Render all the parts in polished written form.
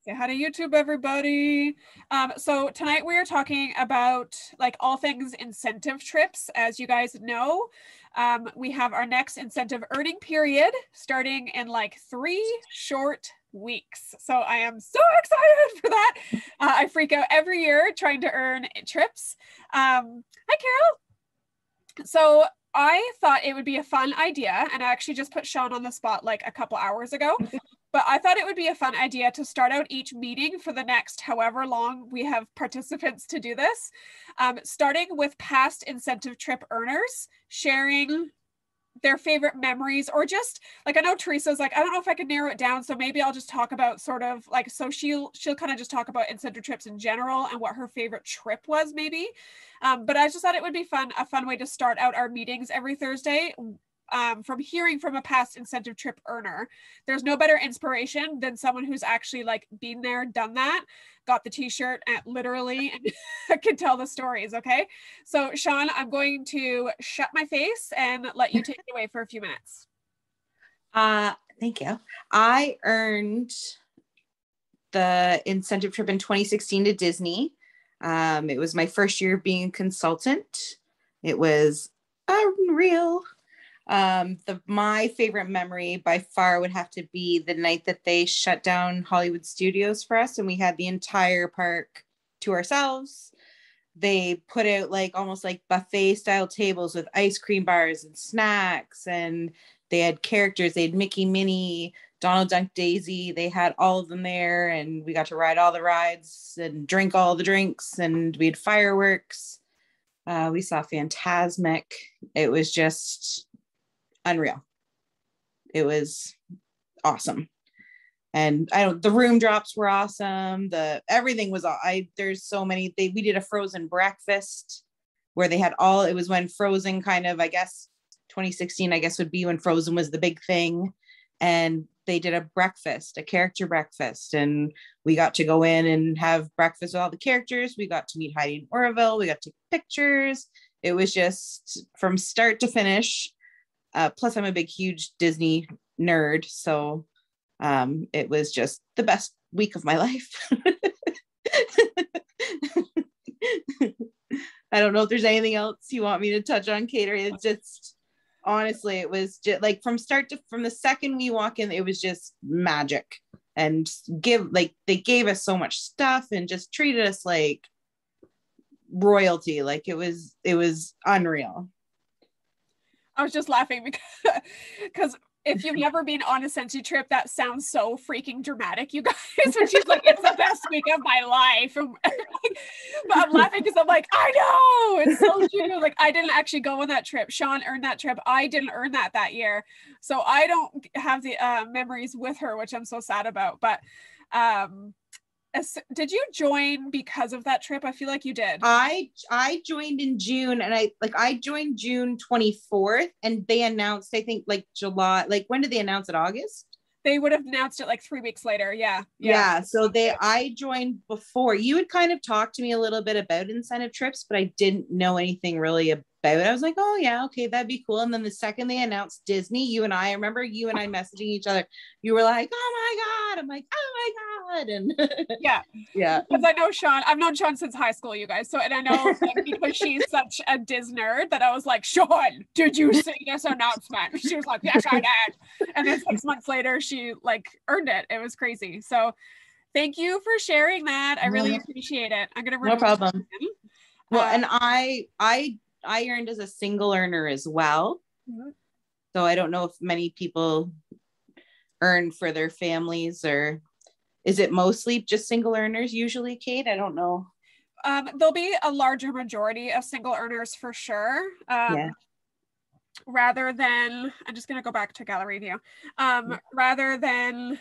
Say hi to YouTube, everybody. So tonight we are talking about like all things incentive trips. As you guys know, we have our next incentive earning period starting in like 3 short weeks. So I am so excited for that. I freak out every year trying to earn trips. Hi, Carol. So I thought it would be a fun idea, and I actually just put Sean on the spot like a couple hours ago. But I thought it would be a fun idea to start out each meeting for the next however long we have participants to do this, starting with past incentive trip earners, sharing their favorite memories, or just like, I know Teresa's like, I don't know if I can narrow it down, so maybe I'll just talk about sort of like, so she'll kind of just talk about incentive trips in general and what her favorite trip was maybe. But I just thought it would be a fun way to start out our meetings every Thursday. From hearing from a past incentive trip earner. There's no better inspiration than someone who's actually like been there, done that, got the t-shirt at literally and can tell the stories. Okay. So Sean, I'm going to shut my face and let you take it away for a few minutes. Thank you. I earned the incentive trip in 2016 to Disney. It was my first year being a consultant. It was unreal. My favorite memory by far would have to be the night that they shut down Hollywood Studios for us and we had the entire park to ourselves. They put out like almost like buffet style tables with ice cream bars and snacks, and they had characters. They had Mickey, Minnie, Donald Duck, Daisy. They had all of them there, and we got to ride all the rides and drink all the drinks, and we had fireworks. We saw Fantasmic. It was just unreal. It was awesome. And the room drops were awesome. Everything was there's so many. We did a Frozen breakfast where they had it was when Frozen kind of, I guess 2016 I guess would be when Frozen was the big thing, and they did a character breakfast, and we got to go in and have breakfast with all the characters. We got to meet Heidi and Orville. We got to take pictures. It was just from start to finish. Plus I'm a big, huge Disney nerd. So it was just the best week of my life. I don't know if there's anything else you want me to touch on, Kater. It's just, honestly, it was just like from the second we walk in, it was just magic. And they gave us so much stuff and just treated us like royalty. Like it was unreal. I was just laughing because if you've never been on a Scentsy trip, that sounds so freaking dramatic, you guys. And she's like, it's the best week of my life. But I'm laughing because I'm like, I know, it's so true. Like, I didn't actually go on that trip. Sean earned that trip. I didn't earn that year. So I don't have the memories with her, which I'm so sad about. But did you join because of that trip? I feel like you did. I joined in June, and I joined June 24th, and they announced, I think, like July. Like, when did they announce it? August? They would have announced it like 3 weeks later. Yeah. So I joined before. You had kind of talked to me a little bit about incentive trips, but I didn't know anything really about it. I was like, oh yeah, okay, that'd be cool. And then the second they announced Disney, I remember you and I messaging each other. You were like, oh my God. I'm like, oh my God. And yeah. Because I know Sean, I've known Sean since high school, you guys. So, and I know because she's such a Disney nerd that I was like, Sean, did you see this announcement? She was like, yes, I did. And then 6 months later, she like earned it. It was crazy. So thank you for sharing that. I really appreciate it. I'm gonna no problem. Well, and I earned as a single earner as well. Mm-hmm. So I don't know if many people earn for their families, or is it mostly just single earners usually, Kate? I don't know. There'll be a larger majority of single earners for sure. Rather than, I'm just going to go back to gallery view, rather than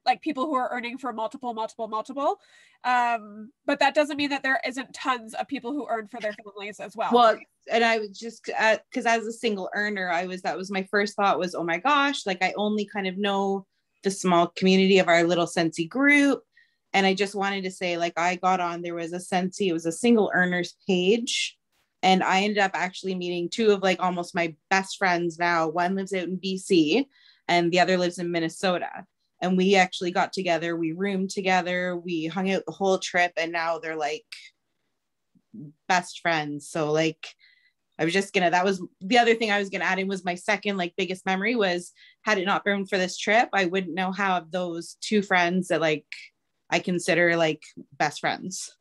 like people who are earning for multiple. But that doesn't mean that there isn't tons of people who earn for their families as well. Well, and I was just, because as a single earner, that was my first thought was, oh my gosh, like I only kind of know the small community of our little Scentsy group. And I just wanted to say, like, I got on, there was a Scentsy, it was a single earners page. And I ended up actually meeting 2 of like almost my best friends now. One lives out in BC and the other lives in Minnesota. And we actually got together, we roomed together, we hung out the whole trip, and now they're like best friends. So like, that was the other thing I was gonna add in, was my second like biggest memory was, had it not been for this trip, I wouldn't know how those two friends that like I consider like best friends.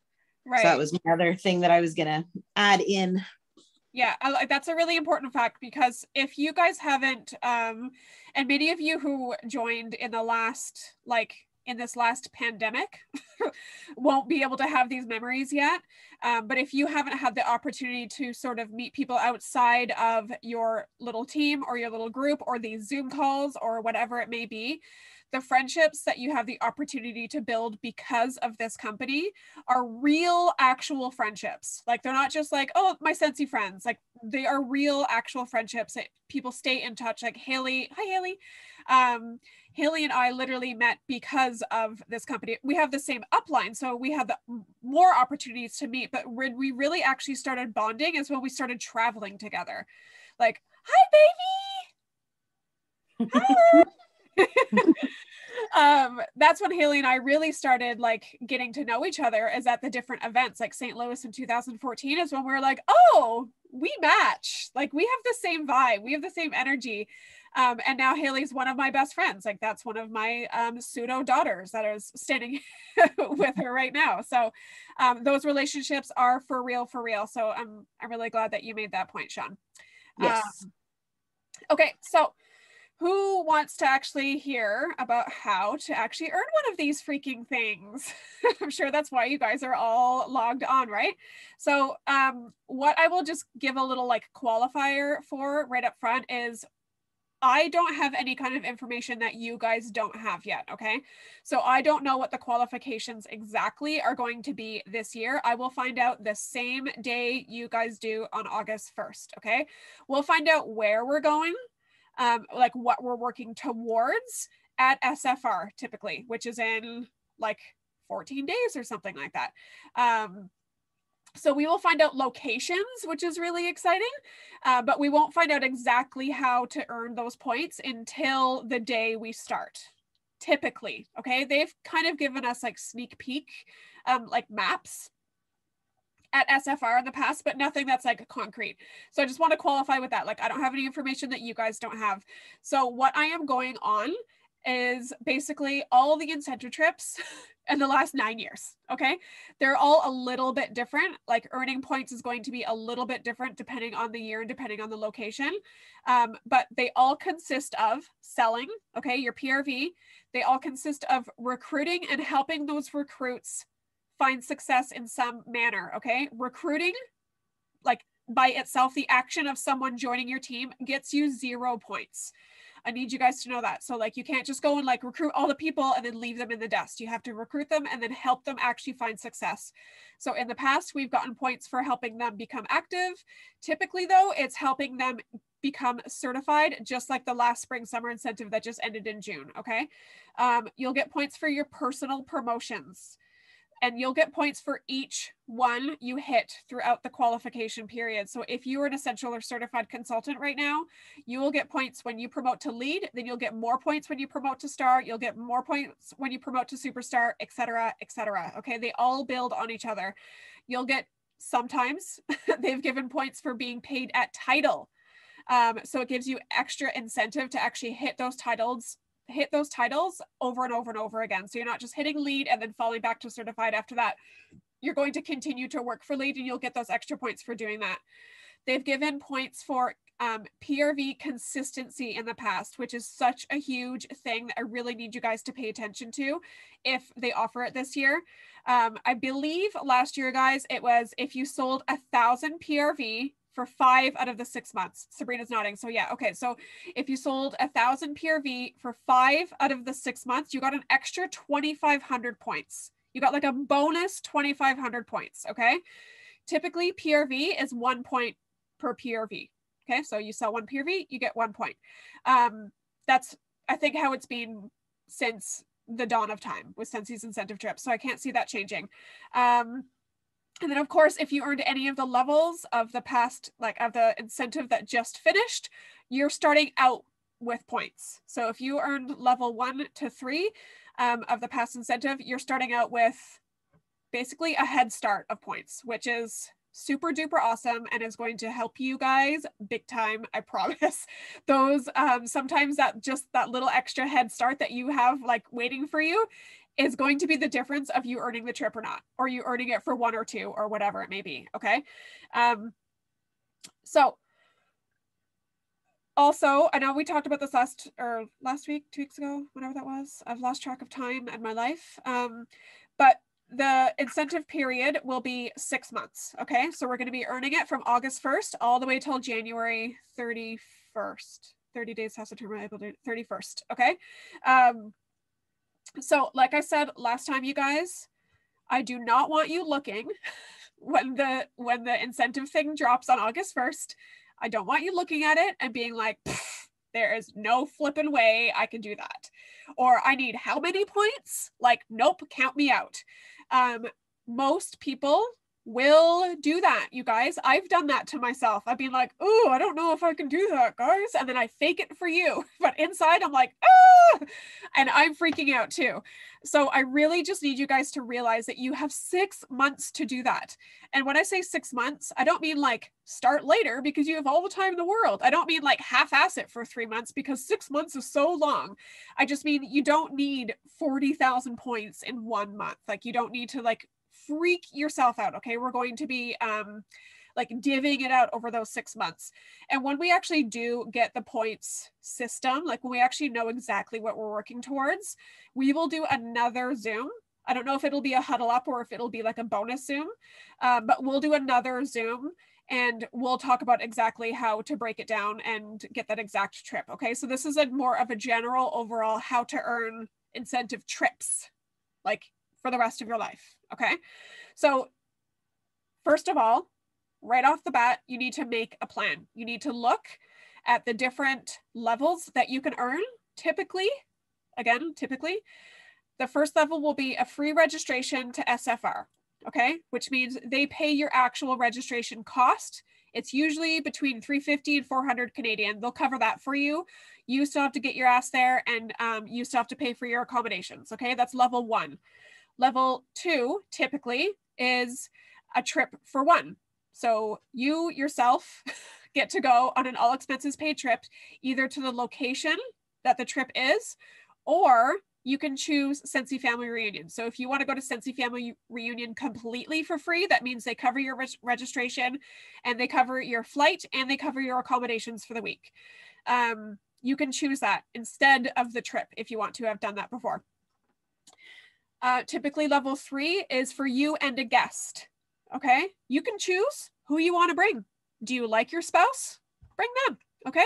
Right. So that was my other thing that I was gonna add in. Yeah, that's a really important fact, because if you guys haven't, and many of you who joined in the last, like in this last pandemic won't be able to have these memories yet. But if you haven't had the opportunity to sort of meet people outside of your little team or your little group or these Zoom calls or whatever it may be, the friendships that you have the opportunity to build because of this company are real, actual friendships. Like, they're not just like, oh, my Scentsy friends. Like, they are real, actual friendships that people stay in touch. Like Haley, hi Haley. Haley and I literally met because of this company. We have the same upline, so we have more opportunities to meet. But when we really actually started bonding is when we started traveling together. Like, hi baby. Hi. That's when Haley and I really started like getting to know each other, is at the different events. Like St. Louis in 2014 is when we were like, oh, we match. Like, we have the same vibe, we have the same energy. And now Haley's one of my best friends. Like, that's one of my pseudo daughters that is standing with her right now. So those relationships are for real, for real. So I'm really glad that you made that point, Sean. Yes. Okay, so who wants to actually hear about how to actually earn one of these freaking things? I'm sure that's why you guys are all logged on, right? So what I will just give a little like qualifier for right up front is, I don't have any kind of information that you guys don't have yet, okay? So I don't know what the qualifications exactly are going to be this year. I will find out the same day you guys do on August 1st, okay? We'll find out where we're going, like what we're working towards at SFR typically, which is in like 14 days or something like that. So we will find out locations, which is really exciting, but we won't find out exactly how to earn those points until the day we start, typically, okay? They've kind of given us like sneak peek, like maps at SFR in the past, but nothing that's like concrete. So I just want to qualify with that. Like, I don't have any information that you guys don't have. So what I am going on is basically all the incentive trips in the last 9 years. Okay. They're all a little bit different. Like, earning points is going to be a little bit different depending on the year and depending on the location. But they all consist of selling, okay, your PRV. They all consist of recruiting and helping those recruits find success in some manner, okay? Recruiting, like by itself, the action of someone joining your team gets you 0 points. I need you guys to know that. So like, you can't just go and like recruit all the people and then leave them in the dust. You have to recruit them and then help them actually find success. So in the past, we've gotten points for helping them become active. Typically though, it's helping them become certified, just like the last spring summer incentive that just ended in June, okay? You'll get points for your personal promotions, and you'll get points for each one you hit throughout the qualification period. So if you are an essential or certified consultant right now, you will get points when you promote to lead, then you'll get more points when you promote to star, you'll get more points when you promote to superstar, etc., etc. Okay, they all build on each other. You'll get, sometimes they've given points for being paid at title. So it gives you extra incentive to actually hit those titles over and over and over again. So you're not just hitting lead and then falling back to certified after that. You're going to continue to work for lead and you'll get those extra points for doing that. They've given points for PRV consistency in the past, which is such a huge thing that I really need you guys to pay attention to if they offer it this year. I believe last year, guys, it was if you sold 1,000 PRV for 5 out of the 6 months. Sabrina's nodding. So yeah, okay. So if you sold 1,000 PRV for 5 out of the 6 months, you got an extra 2,500 points. You got like a bonus 2,500 points, okay? Typically, PRV is 1 point per PRV, okay? So you sell 1 PRV, you get 1 point. That's, I think, how it's been since the dawn of time with Scentsy's incentive trips. So I can't see that changing. And then, of course, if you earned any of the levels of the past, like of the incentive that just finished, you're starting out with points. So if you earned level 1 to 3 of the past incentive, you're starting out with basically a head start of points, which is super duper awesome and is going to help you guys big time. I promise. Those sometimes that little extra head start that you have like waiting for you is going to be the difference of you earning the trip or not, or you earning it for 1 or 2 or whatever it may be. Okay. So also, I know we talked about this last week, 2 weeks ago, whenever that was. I've lost track of time and my life. But the incentive period will be 6 months. Okay. So we're going to be earning it from August 1st all the way till January 31st. 30 days has to turn my 31st. Okay. So like I said last time, you guys, I do not want you looking when the incentive thing drops on August 1st. I don't want you looking at it and being like, there is no flipping way I can do that. Or I need how many points? Like, nope, count me out. Most people will do that, you guys. I've done that to myself. I've been like, oh, I don't know if I can do that, guys. And then I fake it for you. But inside I'm like, ah, and I'm freaking out too. So I really just need you guys to realize that you have 6 months to do that. And when I say 6 months, I don't mean like start later because you have all the time in the world. I don't mean like half-ass it for 3 months because 6 months is so long. I just mean you don't need 40,000 points in 1 month. Like you don't need to like freak yourself out. Okay. We're going to be like divvying it out over those 6 months. And when we actually do get the points system, like when we actually know exactly what we're working towards, we will do another Zoom. I don't know if it'll be a huddle up or if it'll be like a bonus Zoom, but we'll do another Zoom and we'll talk about exactly how to break it down and get that exact trip. Okay. So this is a more of a general overall how to earn incentive trips, like for the rest of your life. Okay. So first of all, right off the bat, you need to make a plan. You need to look at the different levels that you can earn. Typically, the first level will be a free registration to SFR. Okay. Which means they pay your actual registration cost. It's usually between 350 and 400 Canadian. They'll cover that for you. You still have to get your ass there and you still have to pay for your accommodations. Okay. That's level 1. Level 2 typically is a trip for 1. So you yourself get to go on an all expenses paid trip, either to the location that the trip is, or you can choose Scentsy Family Reunion. So if you want to go to Scentsy Family Reunion completely for free, that means they cover your registration and they cover your flight and they cover your accommodations for the week. You can choose that instead of the trip if you want to have done that before. Typically level 3 is for you and a guest. Okay. You can choose who you want to bring. Do you like your spouse? Bring them. Okay.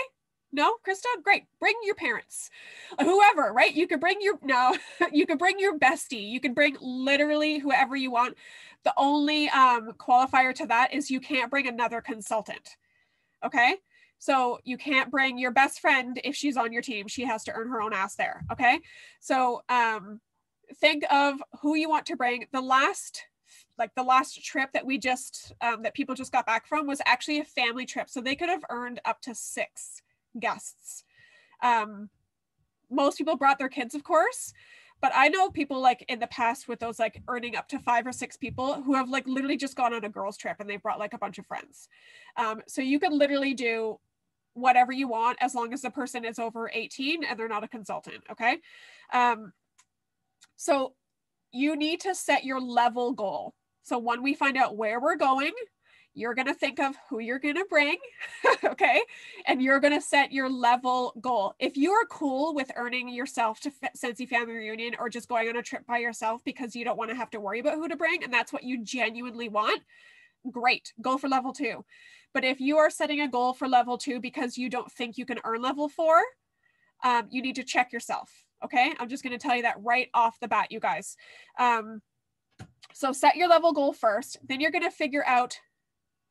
No, Krista? Great. Bring your parents, whoever, right? You could bring you could bring your bestie. You can bring literally whoever you want. The only qualifier to that is you can't bring another consultant. Okay. So you can't bring your best friend if she's on your team. She has to earn her own ass there. Okay. So, think of who you want to bring. The last trip that we just, that people just got back from was actually a family trip. So they could have earned up to 6 guests. Most people brought their kids, of course, but I know people like in the past with those like earning up to 5 or 6 people who have like literally just gone on a girls trip and they brought like a bunch of friends. So you could literally do whatever you want as long as the person is over 18 and they're not a consultant. Okay. So you need to set your level goal. So when we find out where we're going, you're going to think of who you're going to bring. Okay. And you're going to set your level goal. If you are cool with earning yourself to Scentsy Family Reunion or just going on a trip by yourself because you don't want to have to worry about who to bring, and that's what you genuinely want, great, go for level 2. But if you are setting a goal for level 2 because you don't think you can earn level 4, you need to check yourself. Okay. I'm just going to tell you that right off the bat, you guys. So set your level goal first, then you're going to figure out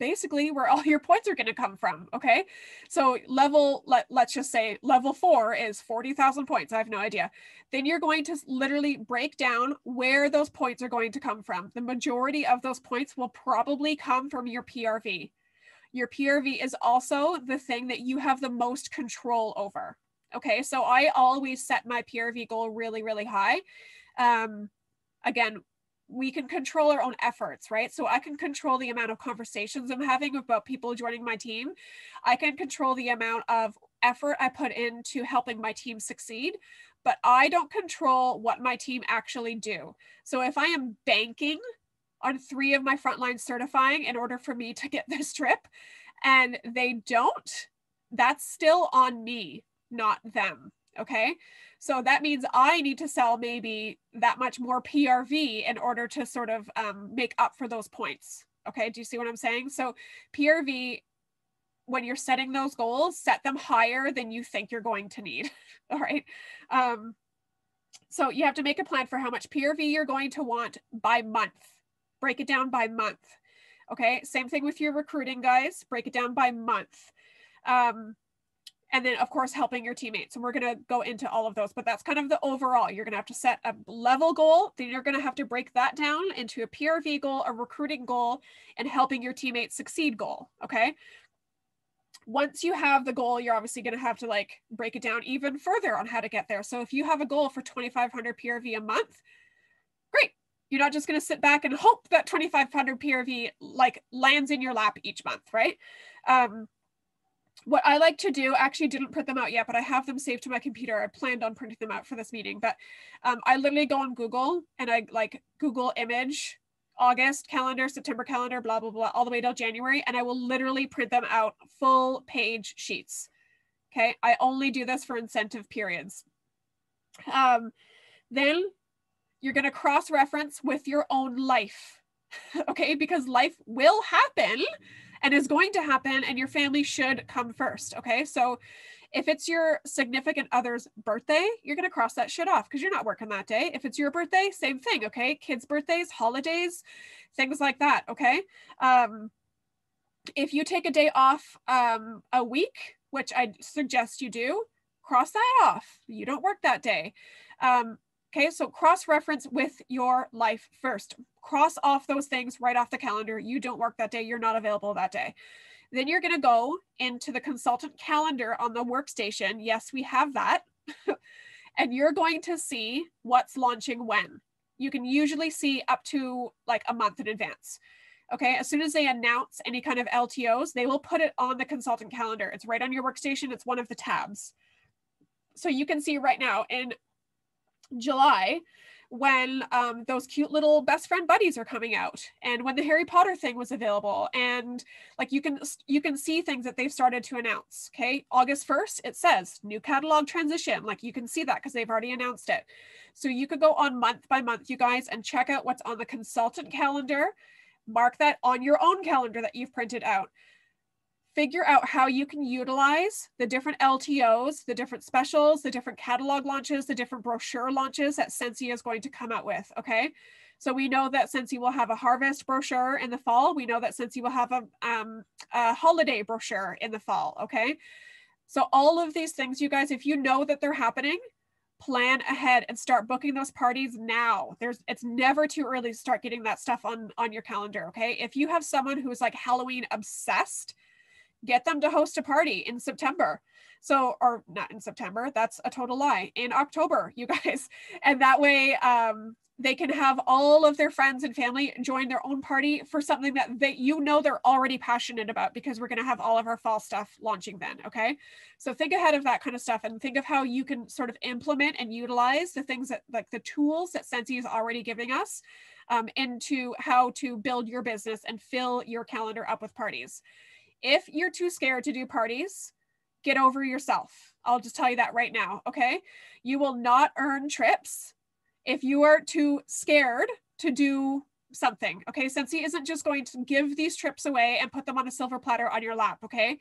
basically where all your points are going to come from. Okay. So let's just say level 4 is 40,000 points. I have no idea. Then you're going to literally break down where those points are going to come from. The majority of those points will probably come from your PRV. Your PRV is also the thing that you have the most control over. Okay, so I always set my PRV goal really, really high. Again, we can control our own efforts, right? So I can control the amount of conversations I'm having about people joining my team. I can control the amount of effort I put into helping my team succeed, but I don't control what my team actually do. So if I am banking on 3 of my frontline certifying in order for me to get this trip and they don't, that's still on me, not them. Okay. So that means I need to sell maybe that much more PRV in order to sort of make up for those points. Okay. Do you see what I'm saying? So PRV, when you're setting those goals, set them higher than you think you're going to need. All right. So you have to make a plan for how much PRV you're going to want by month. Break it down by month. Okay. Same thing with your recruiting, guys. Break it down by month. And then, of course, helping your teammates. And we're going to go into all of those, but that's kind of the overall. You're going to have to set a level goal. Then you're going to have to break that down into a PRV goal, a recruiting goal, and helping your teammates succeed goal. Okay. Once you have the goal, you're obviously going to have to like break it down even further on how to get there. So if you have a goal for 2,500 PRV a month, great. You're not just going to sit back and hope that 2,500 PRV like lands in your lap each month, right? What I like to do, actually didn't print them out yet, but I have them saved to my computer. I planned on printing them out for this meeting, but I literally go on Google and I like Google image August calendar, September calendar, blah, blah, blah, all the way till January. And I will literally print them out full page sheets. Okay. I only do this for incentive periods. Then you're going to cross-reference with your own life. Okay. Because life will happen and is going to happen, and your family should come first. Okay. So if it's your significant other's birthday, you're going to cross that shit off because you're not working that day. If it's your birthday, same thing. Okay. Kids' birthdays, holidays, things like that. Okay. If you take a day off a week, which I suggest you do, cross that off. You don't work that day. Okay. So cross-reference with your life first. Cross off those things right off the calendar. You don't work that day. You're not available that day. Then you're going to go into the consultant calendar on the workstation. Yes, we have that. And you're going to see what's launching when. You can usually see up to like a month in advance. Okay. As soon as they announce any kind of LTOs, they will put it on the consultant calendar. It's right on your workstation. It's one of the tabs. So you can see right now in July, when those cute little best friend buddies are coming out, and when the Harry Potter thing was available, and like you can see things that they've started to announce. Okay, August 1st, it says new catalog transition. Like you can see that because they've already announced it. So you could go on month by month, you guys, and check out what's on the consultant calendar. Mark that on your own calendar that you've printed out. Figure out how you can utilize the different LTOs, the different specials, the different catalog launches, the different brochure launches that Scentsy is going to come out with, okay? So we know that Scentsy will have a harvest brochure in the fall. We know that Scentsy will have a holiday brochure in the fall, okay? So all of these things, you guys, if you know that they're happening, plan ahead and start booking those parties now. It's never too early to start getting that stuff on your calendar, okay? If you have someone who is like Halloween obsessed, get them to host a party in September. So, or not in September, that's a total lie, in October, you guys. And that way they can have all of their friends and family join their own party for something that they're already passionate about, because we're going to have all of our fall stuff launching then. Okay. So think ahead of that kind of stuff and think of how you can sort of implement and utilize the things that, like the tools that Scentsy is already giving us into how to build your business and fill your calendar up with parties. If you're too scared to do parties, get over yourself. I'll just tell you that right now, okay? You will not earn trips if you are too scared to do something, okay? Scentsy isn't just going to give these trips away and put them on a silver platter on your lap, okay?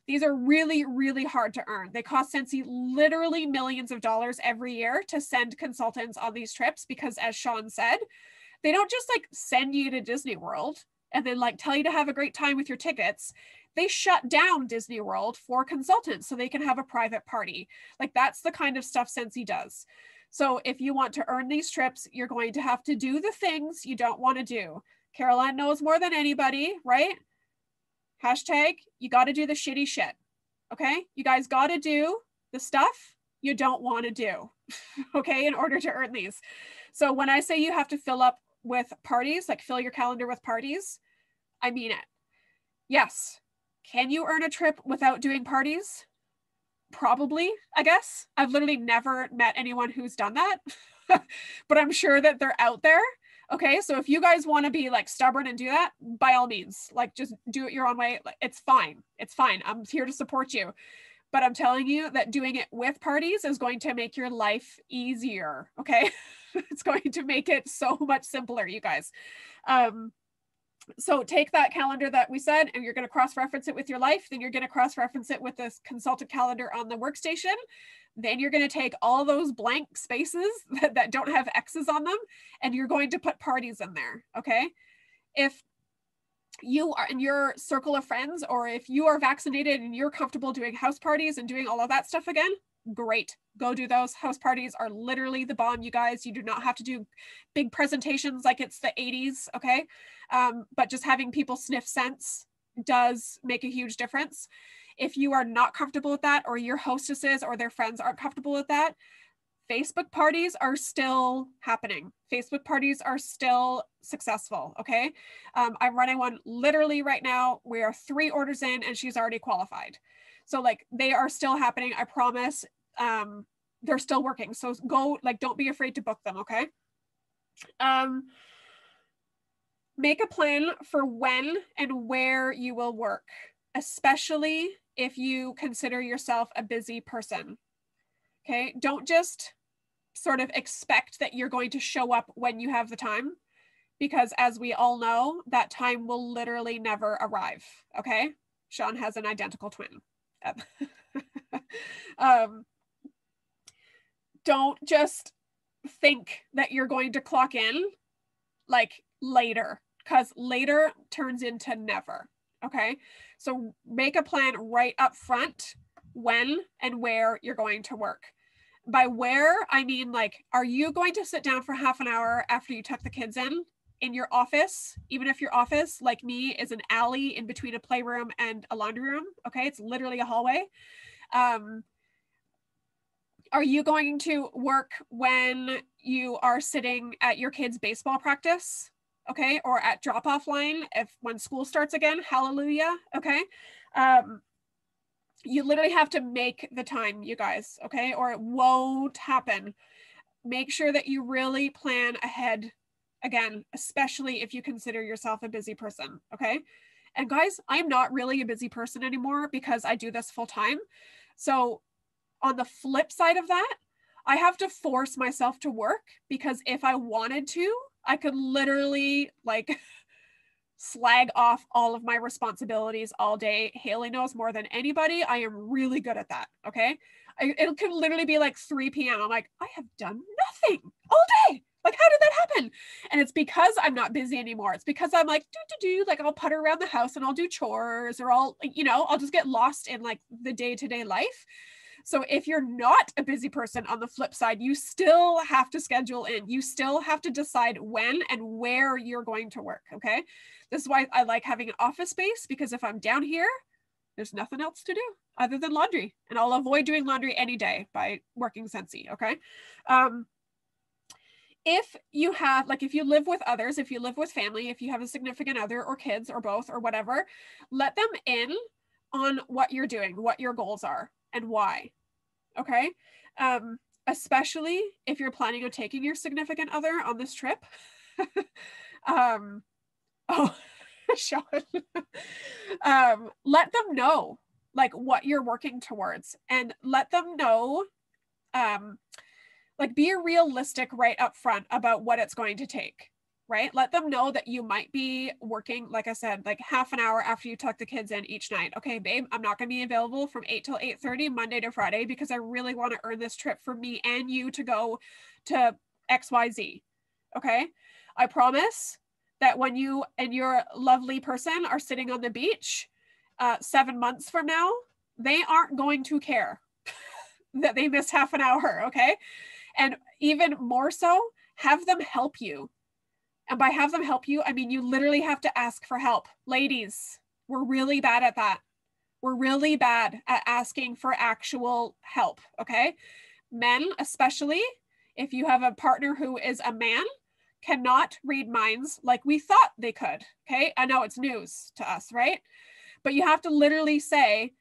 These are really, really hard to earn. They cost Scentsy literally millions of dollars every year to send consultants on these trips because, as Sean said, they don't just like send you to Disney World and then like tell you to have a great time with your tickets. They shut down Disney World for consultants so they can have a private party. Like that's the kind of stuff Scentsy does. So if you want to earn these trips, you're going to have to do the things you don't want to do. Caroline knows more than anybody, right? Hashtag, you got to do the shitty shit. Okay. You guys got to do the stuff you don't want to do, okay, in order to earn these. So when I say you have to fill up with parties, like fill your calendar with parties, I mean it. Yes. Can you earn a trip without doing parties? Probably, I guess. I've literally never met anyone who's done that, but I'm sure that they're out there. Okay, so if you guys want to be like stubborn and do that, by all means, like just do it your own way. It's fine. It's fine. I'm here to support you. But I'm telling you that doing it with parties is going to make your life easier. Okay, it's going to make it so much simpler, you guys. So take that calendar that we said, and you're going to cross-reference it with your life. Then you're going to cross-reference it with this consultant calendar on the workstation. Then you're going to take all those blank spaces that don't have X's on them, and you're going to put parties in there. Okay. If you are in your circle of friends, or if you are vaccinated and you're comfortable doing house parties and doing all of that stuff again, great, go do those. House parties are literally the bomb, you guys. You do not have to do big presentations like it's the 80s, okay? But just having people sniff scents does make a huge difference. If you are not comfortable with that, or your hostesses or their friends aren't comfortable with that, Facebook parties are still happening. Facebook parties are still successful, okay? I'm running one literally right now. We are 3 orders in and she's already qualified. So like they are still happening, I promise. They're still working. So go, like, don't be afraid to book them, okay? Make a plan for when and where you will work, especially if you consider yourself a busy person. Okay, don't just sort of expect that you're going to show up when you have the time, because as we all know, that time will literally never arrive. Okay, Sean has an identical twin. Don't just think that you're going to clock in like later, because later turns into never. Okay, so make a plan right up front when and where you're going to work. By where, I mean, like, are you going to sit down for half an hour after you tuck the kids in your office, even if your office, like me, is an alley in between a playroom and a laundry room? Okay, it's literally a hallway. Are you going to work when you are sitting at your kids' baseball practice? Okay, or at drop-off line when school starts again? Hallelujah. Okay. You literally have to make the time, you guys, okay? Or it won't happen. Make sure that you really plan ahead, again, especially if you consider yourself a busy person, okay? And guys, I'm not really a busy person anymore because I do this full time. So on the flip side of that, I have to force myself to work, because if I wanted to, I could literally like slag off all of my responsibilities all day. Haley knows more than anybody. I am really good at that. Okay. It could literally be like 3 p.m. I'm like, I have done nothing all day. Like, how did that happen? And it's because I'm not busy anymore. It's because I'm like, like I'll putter around the house and I'll do chores, or I'll just get lost in like the day-to-day life. So if you're not a busy person, on the flip side, you still have to schedule in. You still have to decide when and where you're going to work, okay? This is why I like having an office space, because if I'm down here, there's nothing else to do other than laundry. And I'll avoid doing laundry any day by working Scentsy, okay? If you have, like, if you live with others, if you live with family, if you have a significant other or kids or both or whatever, let them in on what you're doing, what your goals are, and why. Okay. Especially if you're planning on taking your significant other on this trip. Sean. Let them know like what you're working towards, and let them know, like, be realistic right up front about what it's going to take. Right? Let them know that you might be working, like I said, like half an hour after you tuck the kids in each night. Okay, babe, I'm not going to be available from 8 till 8:30 Monday to Friday, because I really want to earn this trip for me and you to go to XYZ. Okay, I promise that when you and your lovely person are sitting on the beach 7 months from now, they aren't going to care that they missed half an hour. Okay, and even more so, have them help you. And by have them help you, I mean, you literally have to ask for help. Ladies, we're really bad at that. We're really bad at asking for actual help, okay? Men, especially if you have a partner who is a man, cannot read minds like we thought they could. Okay. I know it's news to us, right? But you have to literally say,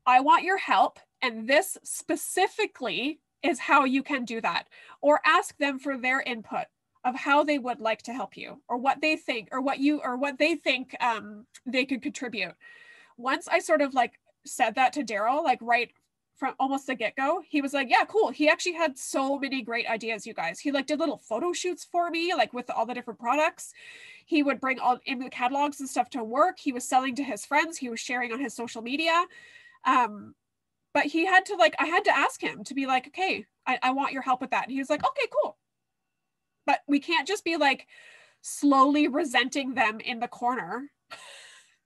I want your help. And this specifically is how you can do that. Or ask them for their input of how they would like to help you, or what they think, or what they think they could contribute. Once I sort of like said that to Daryl, like right from almost the get-go, he was like, yeah, cool. He actually had so many great ideas, you guys. He like did little photo shoots for me, like with all the different products. He would bring all in the catalogs and stuff to work. He was selling to his friends. He was sharing on his social media. But he had to like, I had to ask him to be like, okay, I want your help with that. And he was like, okay, cool. But we can't just be like slowly resenting them in the corner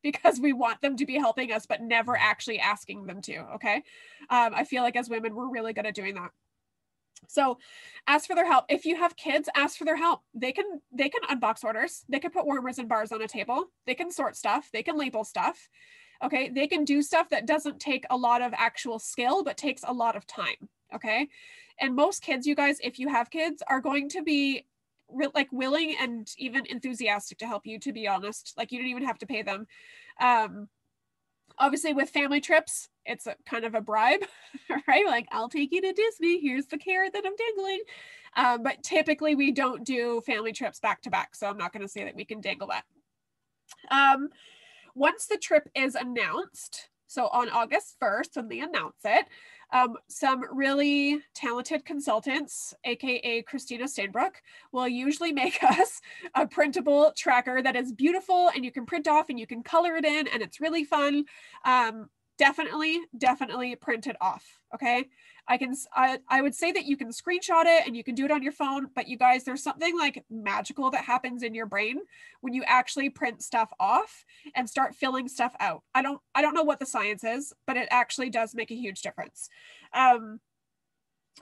because we want them to be helping us, but never actually asking them to. Okay. I feel like as women, we're really good at doing that. So ask for their help. If you have kids, ask for their help. They can unbox orders. They can put warmers and bars on a table. They can sort stuff. They can label stuff. Okay. They can do stuff that doesn't take a lot of actual skill, but takes a lot of time. Okay. And most kids, you guys, if you have kids, are going to be like willing and even enthusiastic to help you, to be honest. Like you don't even have to pay them. Obviously with family trips, it's a kind of a bribe, right? Like, I'll take you to Disney. Here's the carrot that I'm dangling. But typically we don't do family trips back to back. So I'm not going to say that we can dangle that. Once the trip is announced, so on August 1st, when they announce it, some really talented consultants, aka Christina Steinbrook, will usually make us a printable tracker that is beautiful and you can print off and you can color it in and it's really fun. Definitely print it off. Okay. I would say that you can screenshot it and you can do it on your phone, but you guys, there's something like magical that happens in your brain when you actually print stuff off and start filling stuff out. I don't know what the science is, but it actually does make a huge difference.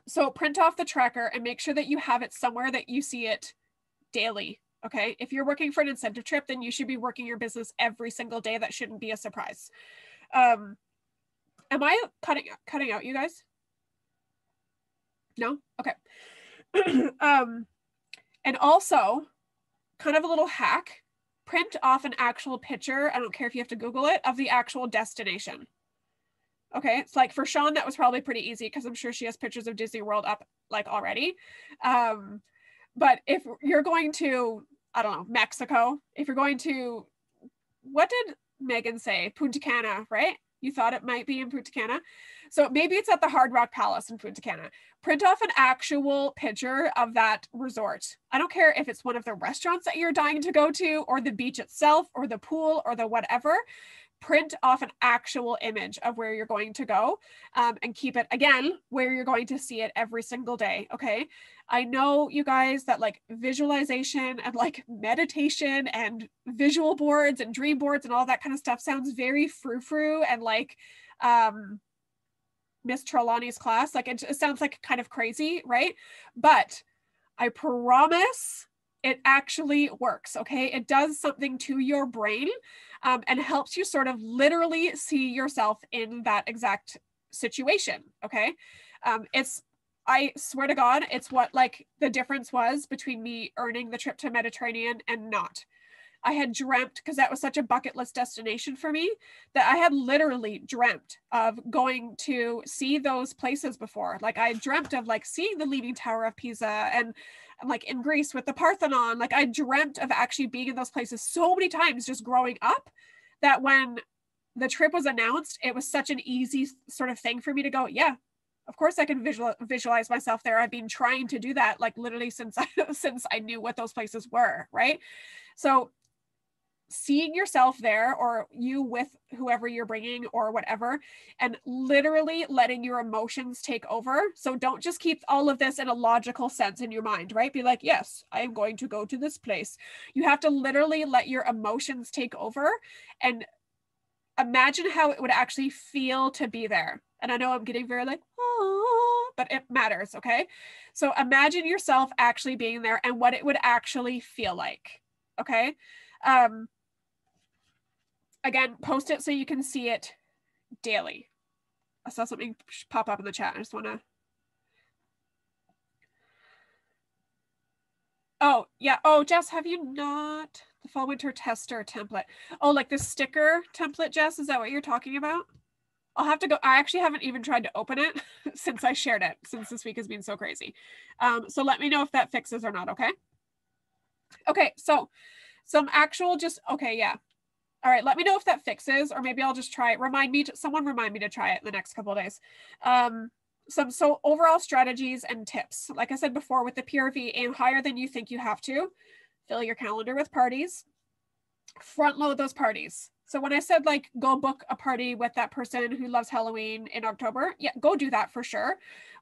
So print off the tracker and make sure that you have it somewhere that you see it daily. Okay. If you're working for an incentive trip, then you should be working your business every single day. That shouldn't be a surprise. Am I cutting out, you guys? No? Okay. And also, kind of a little hack, print off an actual picture, I don't care if you have to Google it, of the actual destination. Okay, it's like for Sean, that was probably pretty easy because I'm sure she has pictures of Disney World up like already. But if you're going to, I don't know, Mexico, if you're going to, what did Megan say? Punta Cana, right? You thought it might be in Punta Cana. So maybe it's at the Hard Rock Palace in Punta Cana. Print off an actual picture of that resort. I don't care if it's one of the restaurants that you're dying to go to, or the beach itself, or the pool, or the whatever. Print off an actual image of where you're going to go, and keep it, again, where you're going to see it every single day. Okay. I know, you guys, that like visualization and like meditation and visual boards and dream boards and all that kind of stuff sounds very frou-frou and like Miss Trelawney's class. Like it sounds like kind of crazy, right? But I promise it actually works. Okay. It does something to your brain, and helps you sort of literally see yourself in that exact situation. Okay. I swear to God, it's what like the difference was between me earning the trip to Mediterranean and not. I had dreamt, because that was such a bucket list destination for me, that I had literally dreamt of going to see those places before. Like I dreamt of like seeing the Leaning Tower of Pisa and like in Greece with the Parthenon. Like I dreamt of actually being in those places so many times just growing up, that when the trip was announced, it was such an easy sort of thing for me to go, yeah, of course I can visualize myself there. I've been trying to do that like literally since I knew what those places were, right? So seeing yourself there, or you with whoever you're bringing or whatever, and literally letting your emotions take over. So don't just keep all of this in a logical sense in your mind, right? Be like, yes, I am going to go to this place. You have to literally let your emotions take over and imagine how it would actually feel to be there. And I know I'm getting very like, oh, but it matters. Okay. So imagine yourself actually being there and what it would actually feel like. Okay. Again, post it so you can see it daily. I saw something pop up in the chat. I just want to Oh, yeah. Oh, Jess, have you not the fall winter tester template? Oh, like the sticker template, Jess? Is that what you're talking about? I'll have to go. I actually haven't even tried to open it since I shared it, since this week has been so crazy. So let me know if that fixes or not, okay? Okay, so some actual okay, yeah. All right, let me know if that fixes, or maybe I'll just try it. Someone remind me to try it in the next couple of days. So overall strategies and tips. Like I said before, with the PRV, aim higher than you think you have to. Fill your calendar with parties. Front load those parties. So when I said like go book a party with that person who loves Halloween in October, yeah, go do that for sure.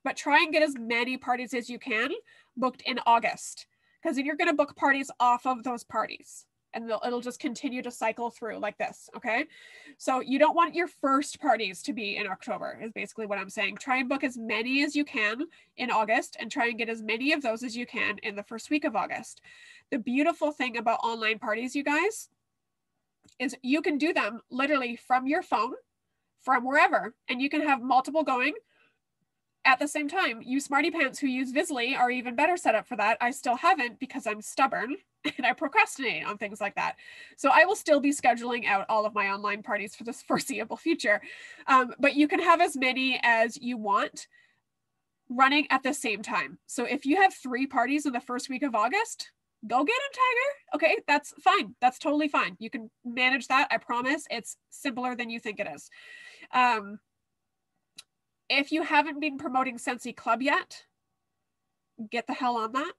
But try and get as many parties as you can booked in August, because then you're going to book parties off of those parties, and it'll just continue to cycle through like this. Okay. So you don't want your first parties to be in October is basically what I'm saying. Try and book as many as you can in August, and try and get as many of those as you can in the first week of August. The beautiful thing about online parties, you guys, is you can do them literally from your phone, from wherever, and you can have multiple going at the same time. You smarty pants who use Visly are even better set up for that. I still haven't, because I'm stubborn and I procrastinate on things like that. So I will still be scheduling out all of my online parties for this foreseeable future. But you can have as many as you want running at the same time. So if you have 3 parties in the first week of August, go get them, Tiger. Okay, that's fine. That's totally fine. You can manage that. I promise it's simpler than you think it is. If you haven't been promoting Scentsy Club yet, get the hell on that.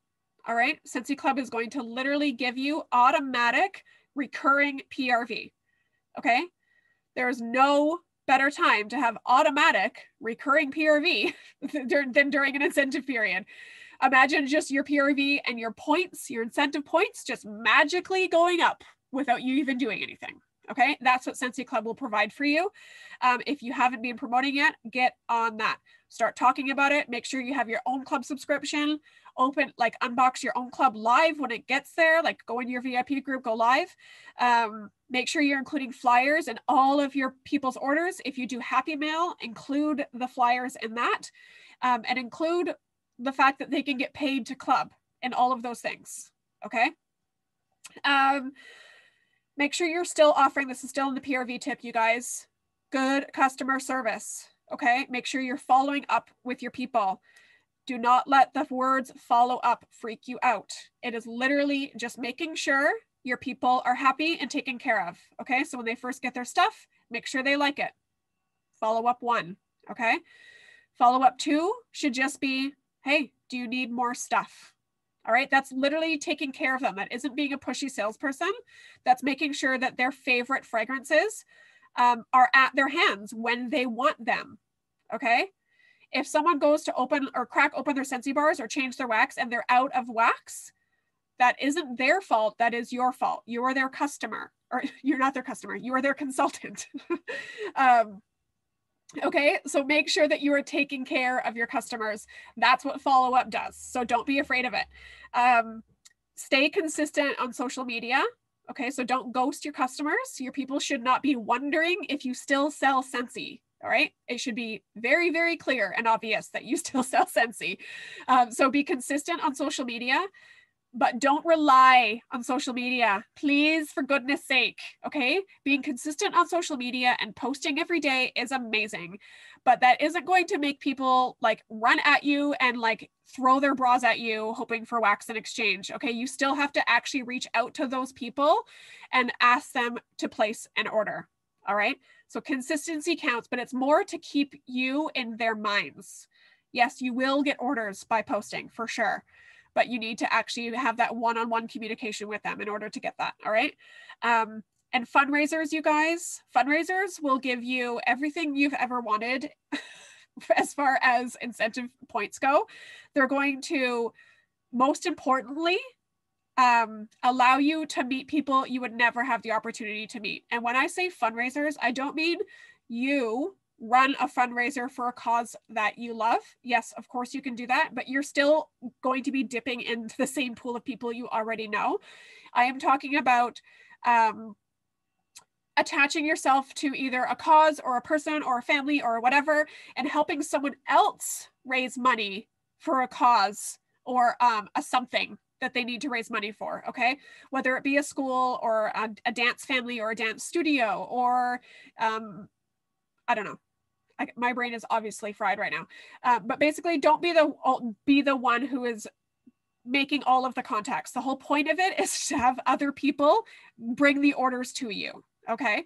All right. Scentsy Club is going to literally give you automatic recurring PRV. Okay. There's no better time to have automatic recurring PRV than during an incentive period. Imagine just your PRV and your points, your incentive points, just magically going up without you even doing anything. Okay, that's what Scentsy Club will provide for you. If you haven't been promoting yet, get on that. Start talking about it. Make sure you have your own club subscription. Unbox your own club live when it gets there. Like go in your VIP group, go live. Make sure you're including flyers in all of your people's orders. If you do Happy Mail, include the flyers in that, and include the fact that they can get paid to club and all of those things. Okay. Make sure you're still offering, this is still in the PRV tip, you guys, good customer service. Okay. Make sure you're following up with your people. Do not let the words follow up freak you out. It is literally just making sure your people are happy and taken care of. Okay. So when they first get their stuff, make sure they like it. Follow up 1. Okay. Follow up 2 should just be, hey, do you need more stuff? All right. That's literally taking care of them. That isn't being a pushy salesperson. That's making sure that their favorite fragrances are at their hands when they want them. Okay. If someone goes to open or crack open their Scentsy bars or change their wax and they're out of wax, that isn't their fault. That is your fault. You are their customer, or you're not their customer. You are their consultant. Okay, so make sure that you are taking care of your customers. That's what follow-up does. So don't be afraid of it. Stay consistent on social media. Okay, so don't ghost your customers. Your people should not be wondering if you still sell Scentsy. All right, it should be very, very clear and obvious that you still sell Scentsy. So be consistent on social media, but don't rely on social media, please, for goodness sake. Okay, being consistent on social media and posting every day is amazing, but that isn't going to make people like run at you and like throw their bras at you hoping for wax in exchange. Okay, you still have to actually reach out to those people and ask them to place an order. All right, so consistency counts, but it's more to keep you in their minds. Yes, you will get orders by posting for sure, but you need to actually have that one-on-one communication with them in order to get that. All right. And fundraisers, you guys, fundraisers will give you everything you've ever wanted as far as incentive points go. They're going to, most importantly, allow you to meet people you would never have the opportunity to meet. And when I say fundraisers, I don't mean you run a fundraiser for a cause that you love. Yes, of course you can do that, but you're still going to be dipping into the same pool of people you already know. I am talking about attaching yourself to either a cause or a person or a family or whatever, and helping someone else raise money for a cause or a something that they need to raise money for, okay? Whether it be a school or a dance family or a dance studio or, I don't know. My brain is obviously fried right now. But basically don't be the one who is making all of the contacts. The whole point of it is to have other people bring the orders to you. Okay.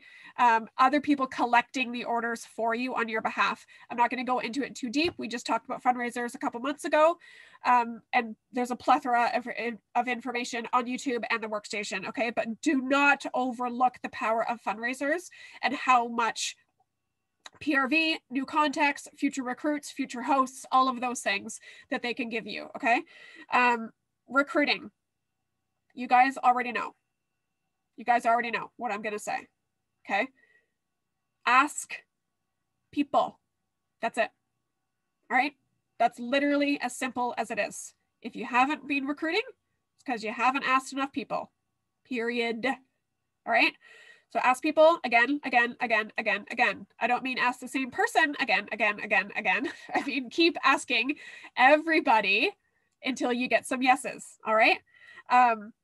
Other people collecting the orders for you on your behalf. I'm not going to go into it too deep. We just talked about fundraisers a couple months ago. And there's a plethora of information on YouTube and the workstation. Okay. But do not overlook the power of fundraisers and how much PRV, new contacts, future recruits, future hosts, all of those things that they can give you. Okay. Recruiting. You guys already know. You guys already know what I'm going to say. Okay. Ask people. That's it. All right. That's literally as simple as it is. If you haven't been recruiting, it's because you haven't asked enough people. Period. All right. So ask people again. I don't mean ask the same person again. I mean, keep asking everybody until you get some yeses. All right.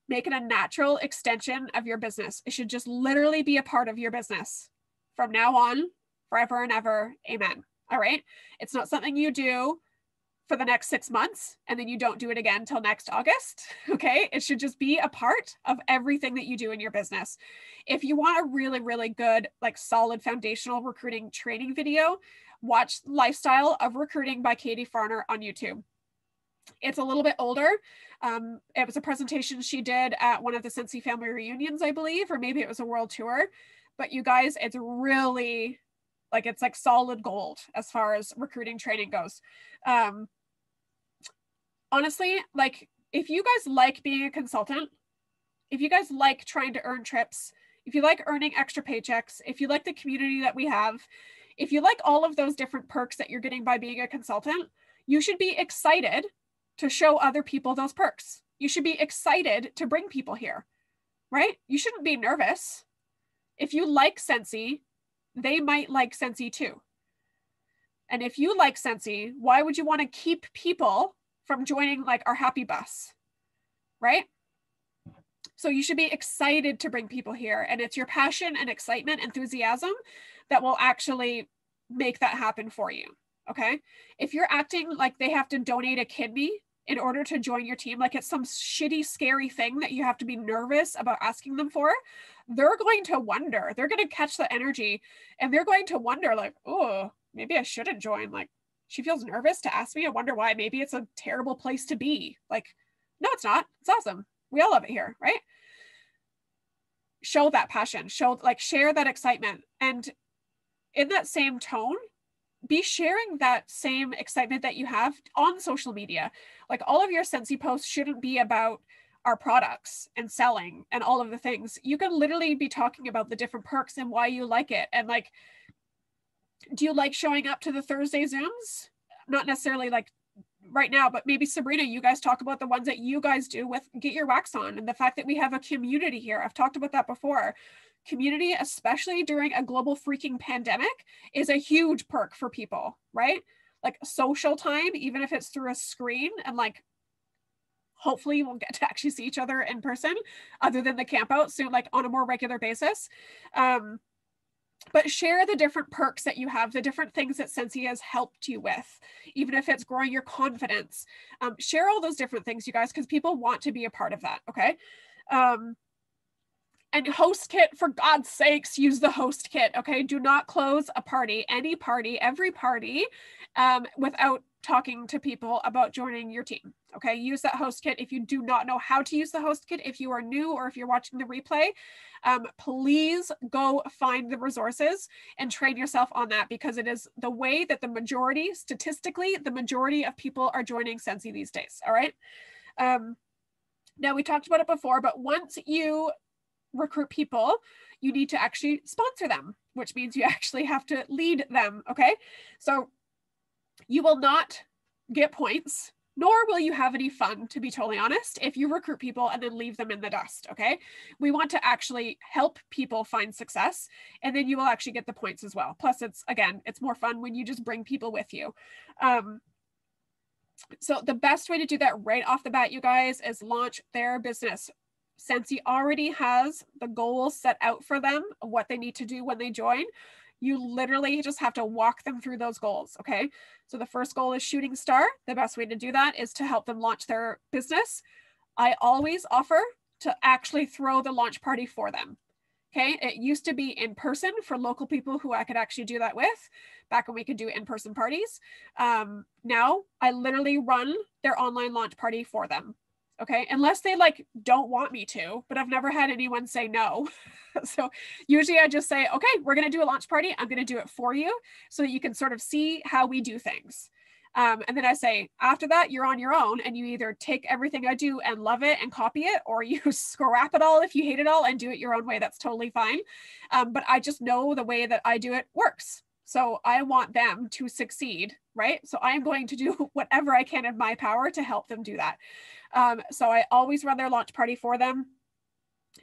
Make it a natural extension of your business. It should just literally be a part of your business from now on, forever and ever. Amen. All right. It's not something you do for the next 6 months and then you don't do it again till next August. Okay. It should just be a part of everything that you do in your business. If you want a really, really good, like solid foundational recruiting training video, watch Lifestyle of Recruiting by Katie Farner on YouTube. It's a little bit older. It was a presentation she did at one of the Scentsy family reunions, I believe, or maybe it was a world tour. But you guys, it's really like, it's like solid gold as far as recruiting training goes. Honestly, like if you guys like being a consultant, if you guys like trying to earn trips, if you like earning extra paychecks, if you like the community that we have, if you like all of those different perks that you're getting by being a consultant, you should be excited to show other people those perks. You should be excited to bring people here, right? You shouldn't be nervous. If you like Scentsy, they might like Scentsy too. And if you like Scentsy, why would you want to keep people from joining like our happy bus, right? So you should be excited to bring people here. And it's your passion and excitement, enthusiasm that will actually make that happen for you. Okay. If you're acting like they have to donate a kidney in order to join your team, like it's some shitty, scary thing that you have to be nervous about asking them for, they're going to wonder, they're going to catch the energy and they're going to wonder like, oh, maybe I shouldn't join. Like she feels nervous to ask me. I wonder why. Maybe it's a terrible place to be. Like, no, it's not. It's awesome. We all love it here, right? Show that passion, share that excitement. And in that same tone, be sharing that same excitement that you have on social media. Like all of your Scentsy posts shouldn't be about our products and selling and all of the things. You can literally be talking about the different perks and why you like it. And like, do you like showing up to the Thursday Zooms? Not necessarily like right now, but maybe Sabrina, you guys talk about the ones that you guys do with Get Your Wax On and the fact that we have a community here. I've talked about that before. Community, especially during a global freaking pandemic, is a huge perk for people, right? Like social time, even if it's through a screen, and like hopefully we'll get to actually see each other in person other than the camp out soon, like on a more regular basis. But share the different perks that you have, the different things that Scentsy has helped you with, even if it's growing your confidence. Share all those different things, you guys, because people want to be a part of that, okay? And host kit, for God's sakes, use the host kit, okay? Do not close a party, any party, every party, without talking to people about joining your team, okay? Use that host kit. If you do not know how to use the host kit, if you are new or if you're watching the replay, please go find the resources and train yourself on that, because it is the way that the majority, statistically, the majority of people are joining Scentsy these days, all right? Now, we talked about it before, but once you recruit people, you need to actually sponsor them, which means you actually have to lead them, okay? So you will not get points, nor will you have any fun, to be totally honest, if you recruit people and then leave them in the dust, okay? We want to actually help people find success, and then you will actually get the points as well. Plus, it's, again, it's more fun when you just bring people with you. So the best way to do that right off the bat, you guys, is launch their business. Scentsy already has the goals set out for them, what they need to do when they join. You literally just have to walk them through those goals. Okay. So the first goal is shooting star. The best way to do that is to help them launch their business. I always offer to actually throw the launch party for them. Okay. It used to be in person for local people who I could actually do that with back when we could do in-person parties. Now I literally run their online launch party for them. Okay. Unless they like don't want me to, but I've never had anyone say no. So usually I just say, okay, we're going to do a launch party. I'm going to do it for you so that you can sort of see how we do things. And then I say, after that, you're on your own and you either take everything I do and love it and copy it, or you scrap it all if you hate it all and do it your own way. That's totally fine. But I just know the way that I do it works. So I want them to succeed, right? So I am going to do whatever I can in my power to help them do that. So I always run their launch party for them.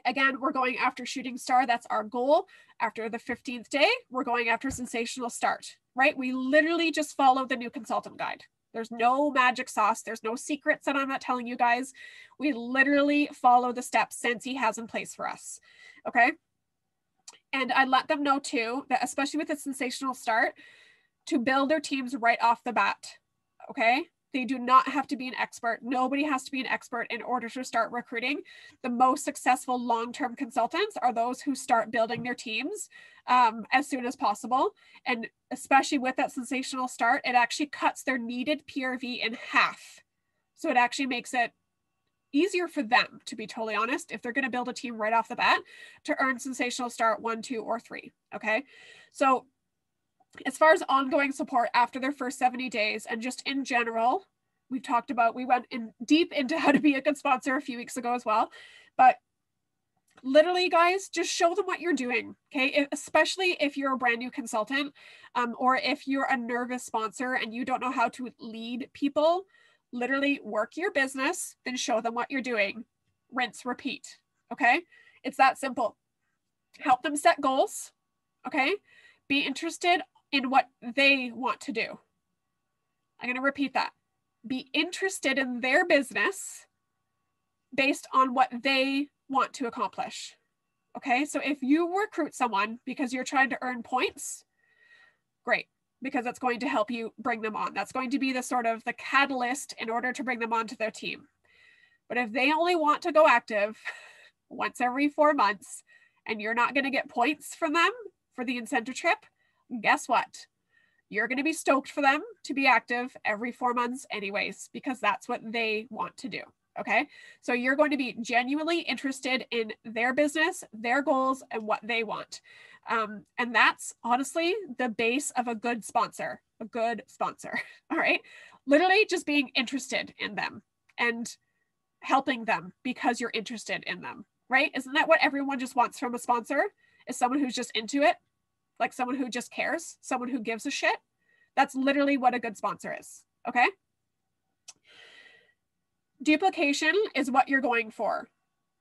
Again, we're going after shooting star. That's our goal. After the 15th day, we're going after sensational start, right? We literally just follow the new consultant guide. There's no magic sauce. There's no secrets that I'm not telling you guys. We literally follow the steps Scentsy has in place for us. Okay. And I let them know too, that especially with a sensational start, to build their teams right off the bat. Okay. They do not have to be an expert. Nobody has to be an expert in order to start recruiting. The most successful long-term consultants are those who start building their teams as soon as possible. And especially with that sensational start, it actually cuts their needed PRV in half. So it actually makes it easier for them, to be totally honest, if they're going to build a team right off the bat, to earn sensational start 1, 2, or 3. Okay. So as far as ongoing support after their first 70 days and just in general, we've talked about, we went in deep into how to be a good sponsor a few weeks ago as well. But literally, guys, just show them what you're doing. Okay. Especially if you're a brand new consultant or if you're a nervous sponsor and you don't know how to lead people, literally work your business, then show them what you're doing. Rinse, repeat. Okay. It's that simple. Help them set goals. Okay. Be interested in what they want to do. I'm going to repeat that. Be interested in their business based on what they want to accomplish. Okay. So if you recruit someone because you're trying to earn points, great, because that's going to help you bring them on. That's going to be the sort of the catalyst in order to bring them onto their team. But if they only want to go active once every 4 months and you're not going to get points from them for the incentive trip, guess what? You're going to be stoked for them to be active every 4 months anyways, because that's what they want to do. Okay. So you're going to be genuinely interested in their business, their goals, and what they want. And that's honestly the base of a good sponsor, All right. Literally just being interested in them and helping them because you're interested in them, right? Isn't that what everyone just wants from a sponsor? Is someone who's just into it, like someone who just cares, someone who gives a shit. That's literally what a good sponsor is. Okay. Duplication is what you're going for.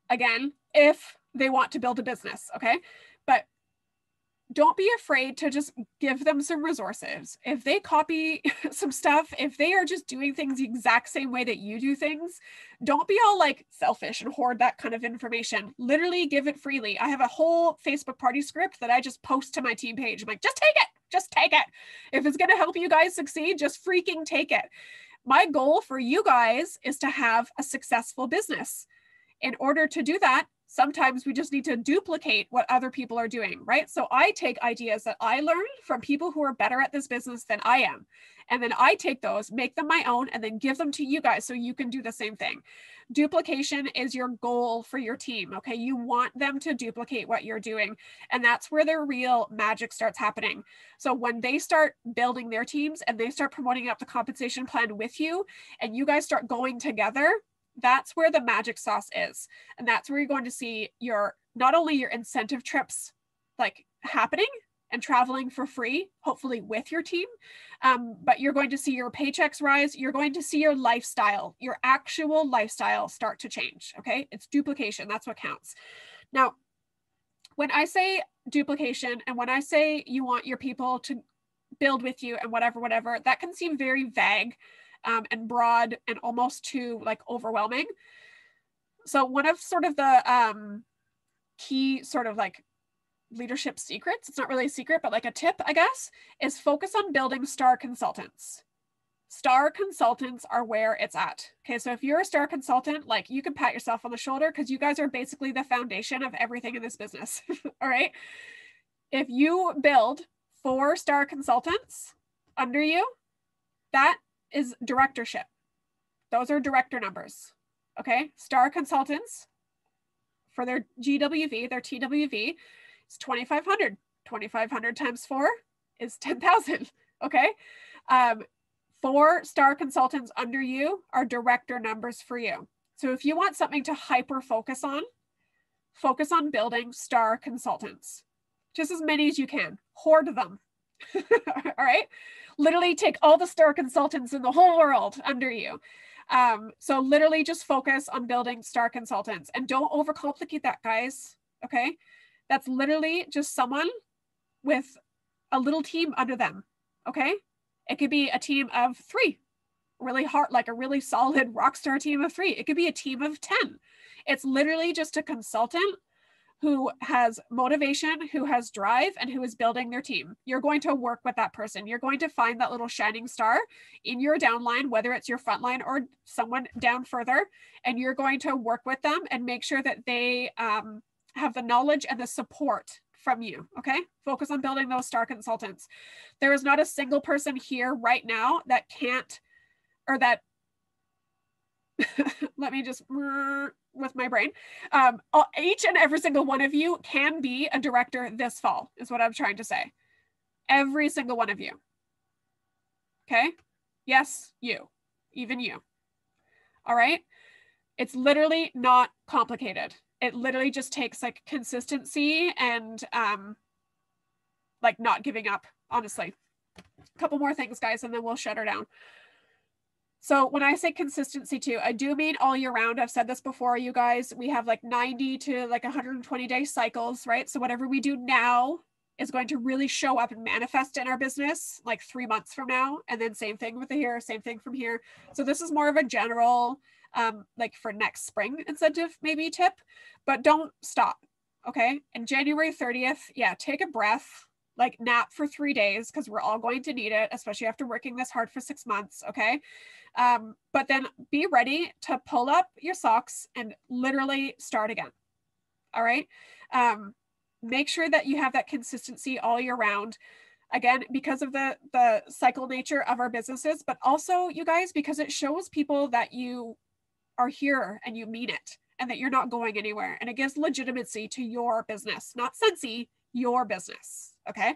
Again, if they want to build a business. Okay. But don't be afraid to just give them some resources. If they copy some stuff, if they are just doing things the exact same way that you do things, don't be all like selfish and hoard that kind of information. Literally give it freely. I have a whole Facebook party script that I just post to my team page. I'm like, just take it. Just take it. If it's going to help you guys succeed, just freaking take it. My goal for you guys is to have a successful business. In order to do that, sometimes we just need to duplicate what other people are doing, right? So I take ideas that I learned from people who are better at this business than I am. And then I take those, make them my own, and then give them to you guys so you can do the same thing. Duplication is your goal for your team, okay? You want them to duplicate what you're doing. And that's where the real magic starts happening. So when they start building their teams and they start promoting up the compensation plan with you, and you guys start going together, that's where the magic sauce is. And that's where you're going to see your, not only your incentive trips like happening and traveling for free, hopefully with your team, but you're going to see your paychecks rise. You're going to see your lifestyle, your actual lifestyle start to change. Okay. It's duplication. That's what counts. Now, when I say duplication and when I say you want your people to build with you and whatever, that can seem very vague. and broad and almost too like overwhelming. So one of sort of the key sort of like leadership secrets, it's not really a secret, but like a tip, I guess, is focus on building star consultants. Star consultants are where it's at. Okay, so if you're a star consultant, like you can pat yourself on the shoulder because you guys are basically the foundation of everything in this business. All right. If you build 4-star consultants under you, that is directorship. Those are director numbers. Okay, star consultants for their GWV, their TWV is 2,500. 2,500 times 4 is 10,000. Okay. 4-star consultants under you are director numbers for you. So if you want something to hyper focus on building star consultants, just as many as you can, hoard them. All right. Literally take all the star consultants in the whole world under you. So literally just focus on building star consultants and don't overcomplicate that, guys. Okay. That's literally just someone with a little team under them. Okay. It could be a team of 3, really hard, like a really solid rock star team of 3. It could be a team of 10. It's literally just a consultant who has motivation, who has drive, and who is building their team. You're going to work with that person. You're going to find that little shining star in your downline, whether it's your frontline or someone down further, and you're going to work with them and make sure that they have the knowledge and the support from you. Okay. Focus on building those star consultants. There is not a single person here right now that can't, or that, let me just with my brain. Each and every single one of you can be a director this fall, is what I'm trying to say. Every single one of you. Okay. Yes, you, even you. All right. It's literally not complicated. It literally just takes like consistency and like not giving up, honestly. A couple more things, guys, and then we'll shut her down. So when I say consistency too, I do mean all year round. I've said this before, you guys. We have like 90 to like 120-day cycles, right? So whatever we do now is going to really show up and manifest in our business like 3 months from now. And then same thing with the here, same thing from here. So this is more of a general like for next spring incentive maybe tip, but don't stop. Okay. And January 30th, yeah, take a breath, like nap for 3 days because we're all going to need it, especially after working this hard for 6 months. Okay. But then be ready to pull up your socks and literally start again. All right. Make sure that you have that consistency all year round. Again, because of the cycle nature of our businesses, but also you guys, because it shows people that you are here and you mean it and that you're not going anywhere. And it gives legitimacy to your business, not Scentsy, your business. Okay.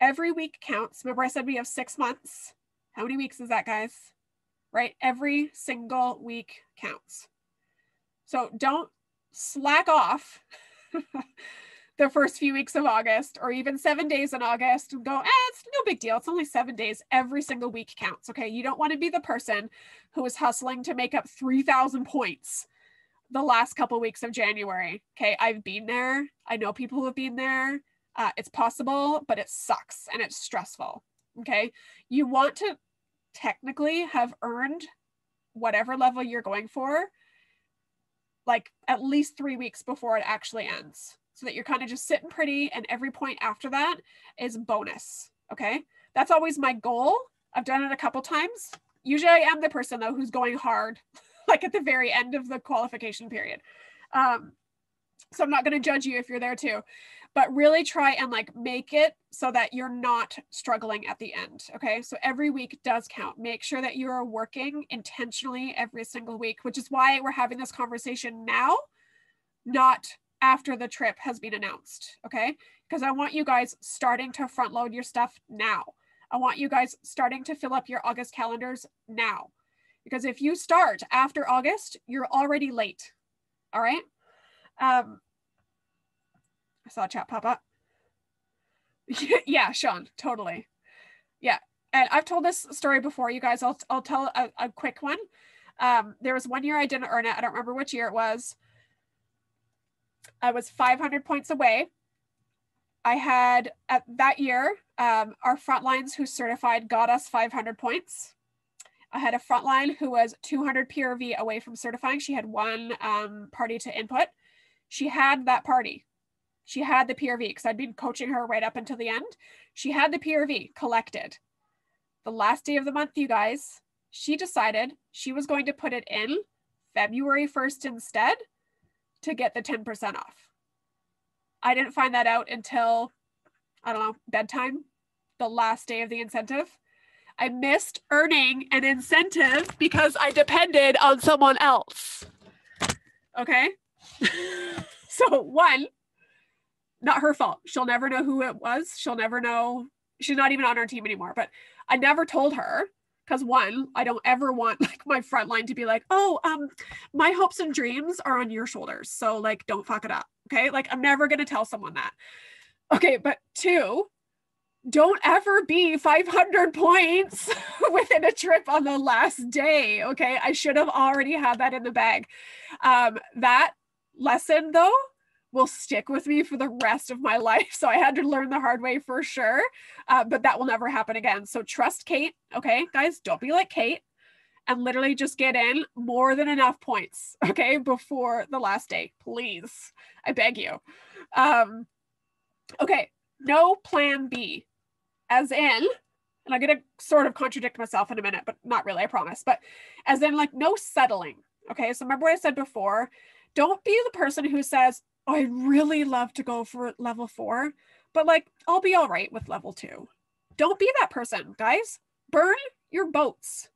Every week counts. Remember I said we have 6 months. How many weeks is that, guys? Right? Every single week counts. So don't slack off the first few weeks of August or even 7 days in August and go, it's no big deal. It's only 7 days. Every single week counts. Okay. You don't want to be the person who is hustling to make up 3,000 points the last couple of weeks of January. Okay. I've been there. I know people who have been there. It's possible, but it sucks and it's stressful. Okay. You want to technically have earned whatever level you're going for, like at least 3 weeks before it actually ends, so that you're kind of just sitting pretty and every point after that is bonus. Okay. That's always my goal. I've done it a couple times. Usually I am the person though who's going hard like at the very end of the qualification period. So I'm not going to judge you if you're there too, but really try and like make it so that you're not struggling at the end. Okay. So every week does count. Make sure that you are working intentionally every single week, which is why we're having this conversation now, not after the trip has been announced. Okay. Because I want you guys starting to front load your stuff now. I want you guys starting to fill up your August calendars now, because if you start after August, you're already late. All right. I saw a chat pop up. Yeah, Sean, totally. Yeah. And I've told this story before, you guys. I'll tell a quick one. There was 1 year I didn't earn it. I don't remember which year it was. I was 500 points away I had at that year, our frontlines who certified got us 500 points. I had a frontline who was 200 PRV away from certifying. She had one party to input. She had that party. She had the PRV because I'd been coaching her right up until the end. She had the PRV collected. The last day of the month, you guys, she decided she was going to put it in February 1st instead to get the 10% off. I didn't find that out until, I don't know, bedtime, the last day of the incentive. I missed earning an incentive because I depended on someone else. Okay? So one, not her fault. She'll never know who it was. She'll never know. She's not even on our team anymore. But I never told her because one, I don't ever want like my front line to be like, oh, my hopes and dreams are on your shoulders. So like, don't fuck it up. Okay. Like I'm never going to tell someone that. Okay. But two, don't ever be 500 points within a trip on the last day. Okay. I should have already had that in the bag. That lesson though, will stick with me for the rest of my life. So I had to learn the hard way for sure, but that will never happen again. So trust Kate. Okay, guys, don't be like Kate and literally just get in more than enough points, okay, before the last day, please. I beg you. Okay, no plan B, as in, and I'm going to sort of contradict myself in a minute, but not really, I promise. But as in like no settling. Okay, so remember what I said before, don't be the person who says, oh, I'd really love to go for level 4, but like, I'll be all right with level 2. Don't be that person, guys. Burn your boats,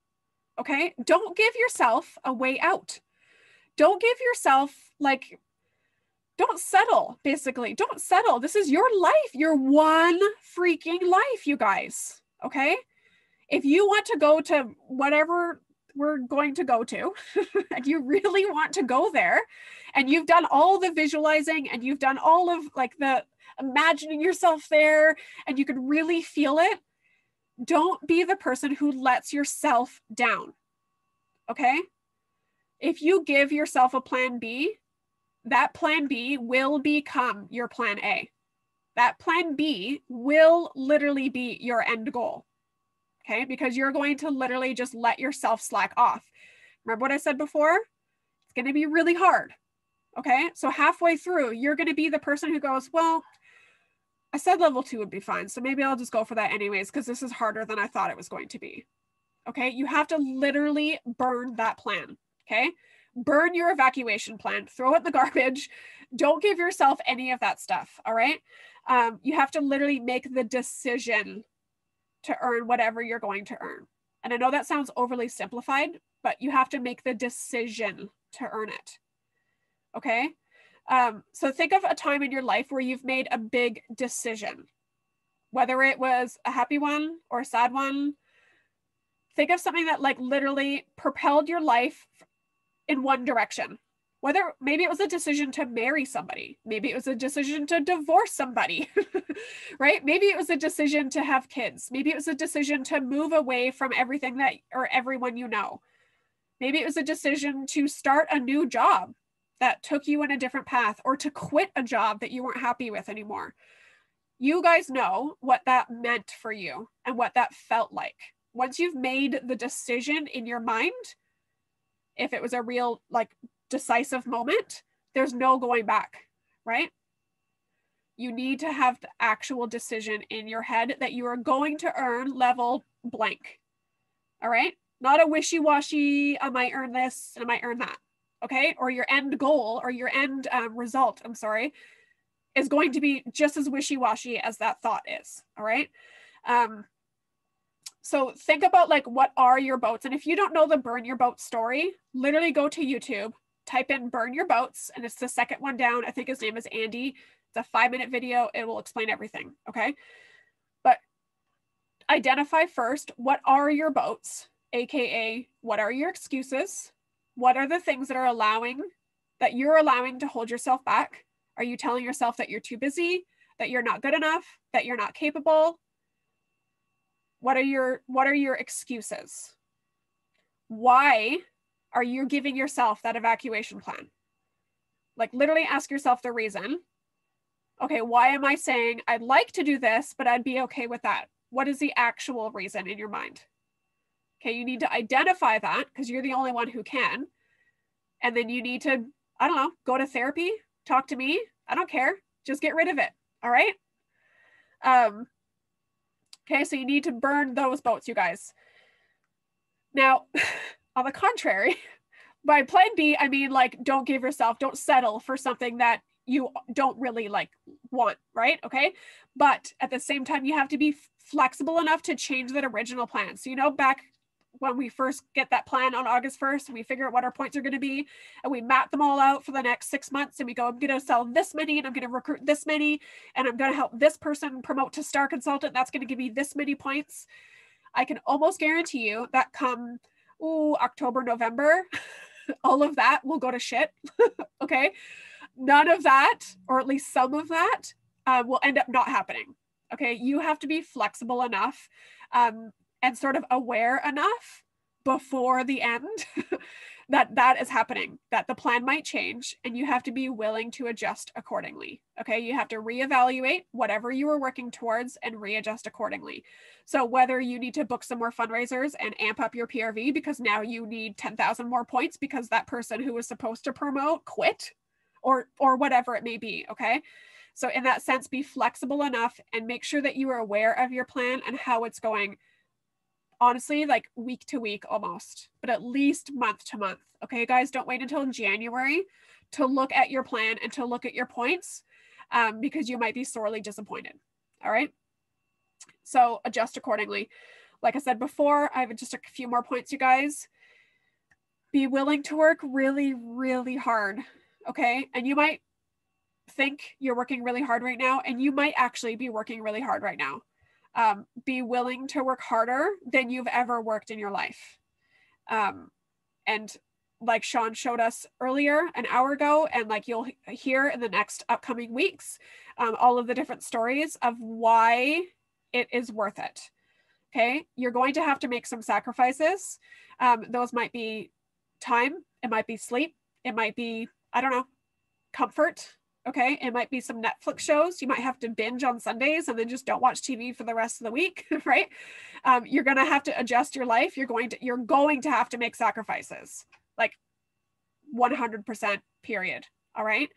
okay? Don't give yourself a way out. Don't give yourself like, don't settle, basically. Don't settle. This is your life, your one freaking life, you guys, okay? If you want to go to whatever we're going to go to, and you really want to go there, and you've done all the visualizing and you've done all of like the imagining yourself there and you could really feel it, don't be the person who lets yourself down. Okay? If you give yourself a plan B, that plan B will become your plan A. That plan B will literally be your end goal. Okay? Because you're going to literally just let yourself slack off. Remember what I said before? It's going to be really hard. Okay, so halfway through, you're going to be the person who goes, well, I said level 2 would be fine, so maybe I'll just go for that anyways, because this is harder than I thought it was going to be. Okay, you have to literally burn that plan. Okay, burn your evacuation plan, throw it in the garbage. Don't give yourself any of that stuff. All right, you have to literally make the decision to earn whatever you're going to earn. And I know that sounds overly simplified, but you have to make the decision to earn it. Okay. So think of a time in your life where you've made a big decision, whether it was a happy one or a sad one. Think of something that like literally propelled your life in one direction. Whether maybe it was a decision to marry somebody, maybe it was a decision to divorce somebody, right? Maybe it was a decision to have kids. Maybe it was a decision to move away from everything that or everyone you know. Maybe it was a decision to start a new job that took you in a different path, or to quit a job that you weren't happy with anymore. You guys know what that meant for you and what that felt like. Once you've made the decision in your mind, if it was a real like decisive moment, there's no going back, right? You need to have the actual decision in your head that you are going to earn level blank. All right? Not a wishy-washy, I might earn this and I might earn that. Okay, or your end goal or your end result, I'm sorry, is going to be just as wishy-washy as that thought is. All right. So think about like, what are your boats? And if you don't know the burn your boat story, literally go to YouTube, type in burn your boats, and it's the second one down. I think his name is Andy. It's a 5-minute video. It will explain everything. Okay. But identify first, what are your boats? AKA, what are your excuses? What are the things that you're allowing to hold yourself back? Are you telling yourself that you're too busy, that you're not good enough, that you're not capable? What are your excuses? Why are you giving yourself that evacuation plan? Like literally ask yourself the reason. Okay, why am I saying I'd like to do this, but I'd be okay with that? What is the actual reason in your mind? Okay, you need to identify that because you're the only one who can. And then you need to, I don't know, go to therapy, talk to me. I don't care. Just get rid of it. All right. Okay, so you need to burn those boats, you guys. Now, on the contrary, by plan B, I mean, like, don't settle for something that you don't really like want, right? Okay. But at the same time, you have to be flexible enough to change that original plan. So, back when we first get that plan on August 1st, and we figure out what our points are going to be, and we map them all out for the next 6 months, and we go, I'm going to sell this many, and I'm going to recruit this many, and I'm going to help this person promote to star consultant. That's going to give me this many points. I can almost guarantee you that come October, November, all of that will go to shit. Okay. None of that, or at least some of that, will end up not happening. Okay. You have to be flexible enough and sort of aware enough before the end that is happening, that the plan might change, and you have to be willing to adjust accordingly. Okay. You have to reevaluate whatever you were working towards and readjust accordingly. So whether you need to book some more fundraisers and amp up your PRV because now you need 10,000 more points because that person who was supposed to promote quit, or whatever it may be. Okay. So in that sense, be flexible enough and make sure that you are aware of your plan and how it's going. Honestly, like week to week almost, but at least month to month. Okay, guys, don't wait until January to look at your plan and to look at your points because you might be sorely disappointed. All right. So adjust accordingly. Like I said before, I have just a few more points, you guys. Be willing to work really, really hard. Okay. And you might think you're working really hard right now, and you might actually be working really hard right now. Be willing to work harder than you've ever worked in your life. And like Sean showed us earlier, an hour ago, and like you'll hear in the next upcoming weeks, all of the different stories of why it is worth it. Okay. You're going to have to make some sacrifices. Those might be time. It might be sleep. It might be, I don't know, comfort. Okay. It might be some Netflix shows. You might have to binge on Sundays and then just don't watch TV for the rest of the week. Right. You're going to have to adjust your life. You're going to have to make sacrifices, like 100% period. All right.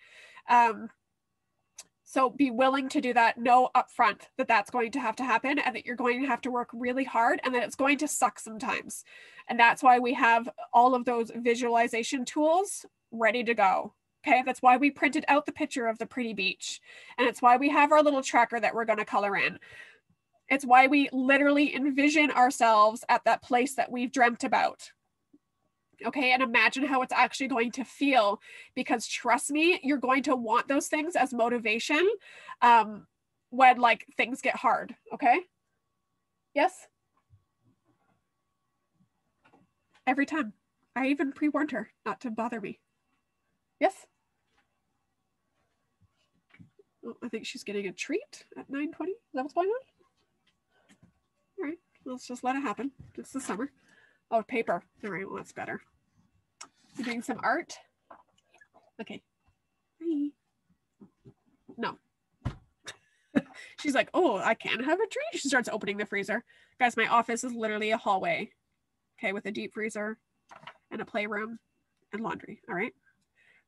So be willing to do that. Know upfront that that's going to happen, and that you're going to have to work really hard, and that it's going to suck sometimes. And that's why we have all of those visualization tools ready to go. Okay, that's why we printed out the picture of the pretty beach. And it's why we have our little tracker that we're going to color in. It's why we literally envision ourselves at that place that we've dreamt about. Okay, and imagine how it's actually going to feel, because trust me, you're going to want those things as motivation when like things get hard. Okay. Yes. Every time. I even pre-warned her not to bother me. Yes. Oh, I think she's getting a treat at 9:20. Is that what's going on? All right, let's just let it happen. It's the summer. Oh, paper. All right, well, that's better. You doing some art? Okay. Hi. No. She's like, oh, I can have a treat. She starts opening the freezer. Guys, my office is literally a hallway. Okay, with a deep freezer and a playroom and laundry. All right.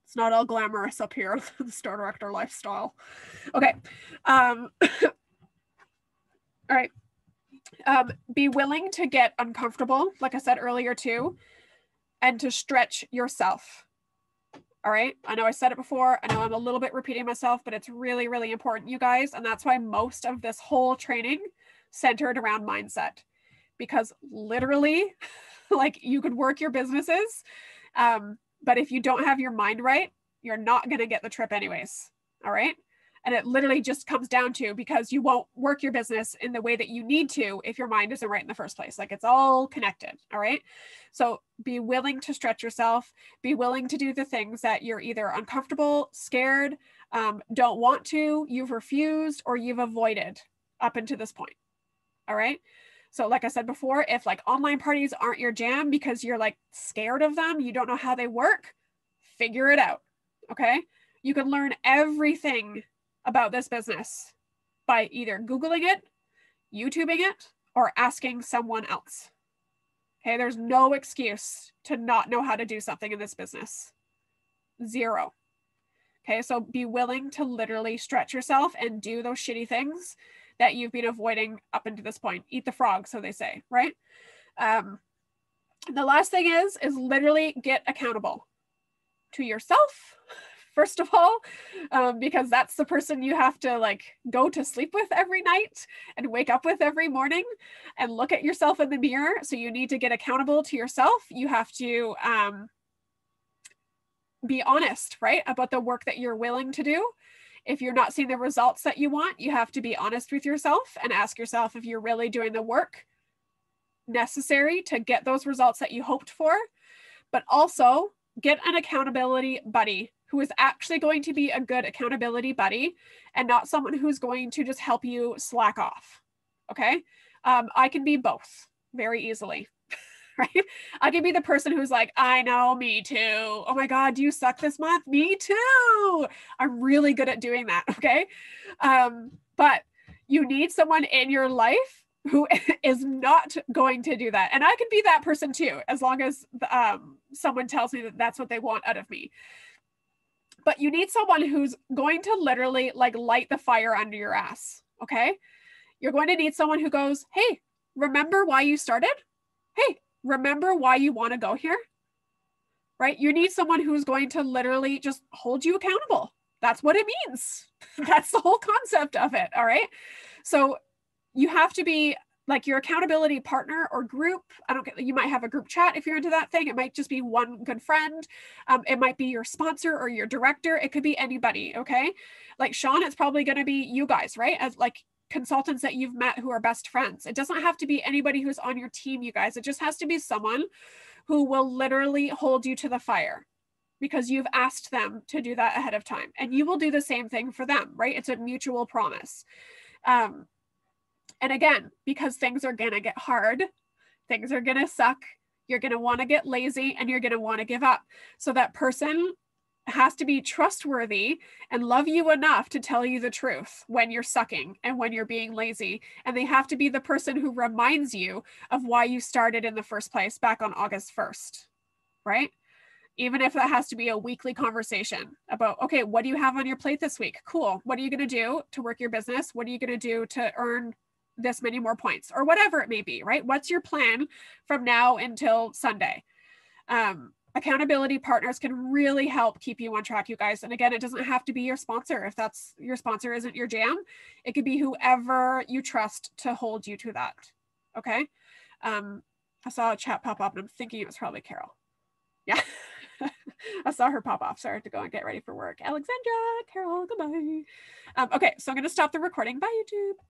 It's not all glamorous up here, the store director lifestyle. Okay. All right. Be willing to get uncomfortable, like I said earlier too, and to stretch yourself. All right. I know I said it before. I know I'm a little bit repeating myself, but it's really, really important, you guys. And that's why most of this whole training centered around mindset, because literally, like, you could work your businesses, but if you don't have your mind right, you're not going to get the trip anyways. All right. And it literally just comes down to, because you won't work your business in the way that you need to if your mind isn't right in the first place. Like, it's all connected. All right. So be willing to stretch yourself, be willing to do the things that you're either uncomfortable, scared, don't want to, you've refused, or you've avoided up until this point. All right. So like I said before, if like online parties aren't your jam because you're like scared of them, you don't know how they work, figure it out. Okay. You can learn everything about this business by either Googling it, YouTubing it, or asking someone else. Okay, there's no excuse to not know how to do something in this business. Zero. Okay, so be willing to literally stretch yourself and do those shitty things that you've been avoiding up until this point. Eat the frog, so they say, right? The last thing is literally get accountable to yourself, first of all, because that's the person you have to like go to sleep with every night and wake up with every morning and look at yourself in the mirror. So you need to get accountable to yourself. You have to be honest, right, about the work that you're willing to do. If you're not seeing the results that you want, you have to be honest with yourself and ask yourself if you're really doing the work necessary to get those results that you hoped for. But also get an accountability buddy who is actually going to be a good accountability buddy and not someone who's going to just help you slack off. Okay. I can be both very easily. Right? I can be the person who's like, I know, me too. Oh my God, do you suck this month? Me too. I'm really good at doing that. Okay. But you need someone in your life who is not going to do that. And I can be that person too, as long as someone tells me that that's what they want out of me. But you need someone who's going to literally like light the fire under your ass. Okay. You're going to need someone who goes, hey, remember why you started? Hey, remember why you want to go here, right? You need someone who's going to literally just hold you accountable. That's what it means. That's the whole concept of it. All right. So you have to be like your accountability partner or group. You might have a group chat if you're into that thing. It might just be one good friend. It might be your sponsor or your director. It could be anybody. Okay. Like Sean, it's probably going to be you guys, right? As like consultants that you've met who are best friends. It doesn't have to be anybody who's on your team, you guys. It just has to be someone who will literally hold you to the fire because you've asked them to do that ahead of time. And you will do the same thing for them, right? It's a mutual promise. And again, because things are going to get hard, things are going to suck, you're going to want to get lazy and you're going to want to give up. So that person has to be trustworthy and love you enough to tell you the truth when you're sucking and when you're being lazy. And they have to be the person who reminds you of why you started in the first place back on August 1st, right? Even if that has to be a weekly conversation about, okay, what do you have on your plate this week? Cool. What are you going to do to work your business? What are you going to do to earn this many more points or whatever it may be, right? What's your plan from now until Sunday? Accountability partners can really help keep you on track, you guys. And again, it doesn't have to be your sponsor. If that's your sponsor isn't your jam, it could be whoever you trust to hold you to that. Okay. I saw a chat pop up and I'm thinking it was probably Carol. Yeah. I saw her pop off. So I have to go and get ready for work. Alexandra, Carol, goodbye. Okay. So I'm going to stop the recording. Bye, YouTube.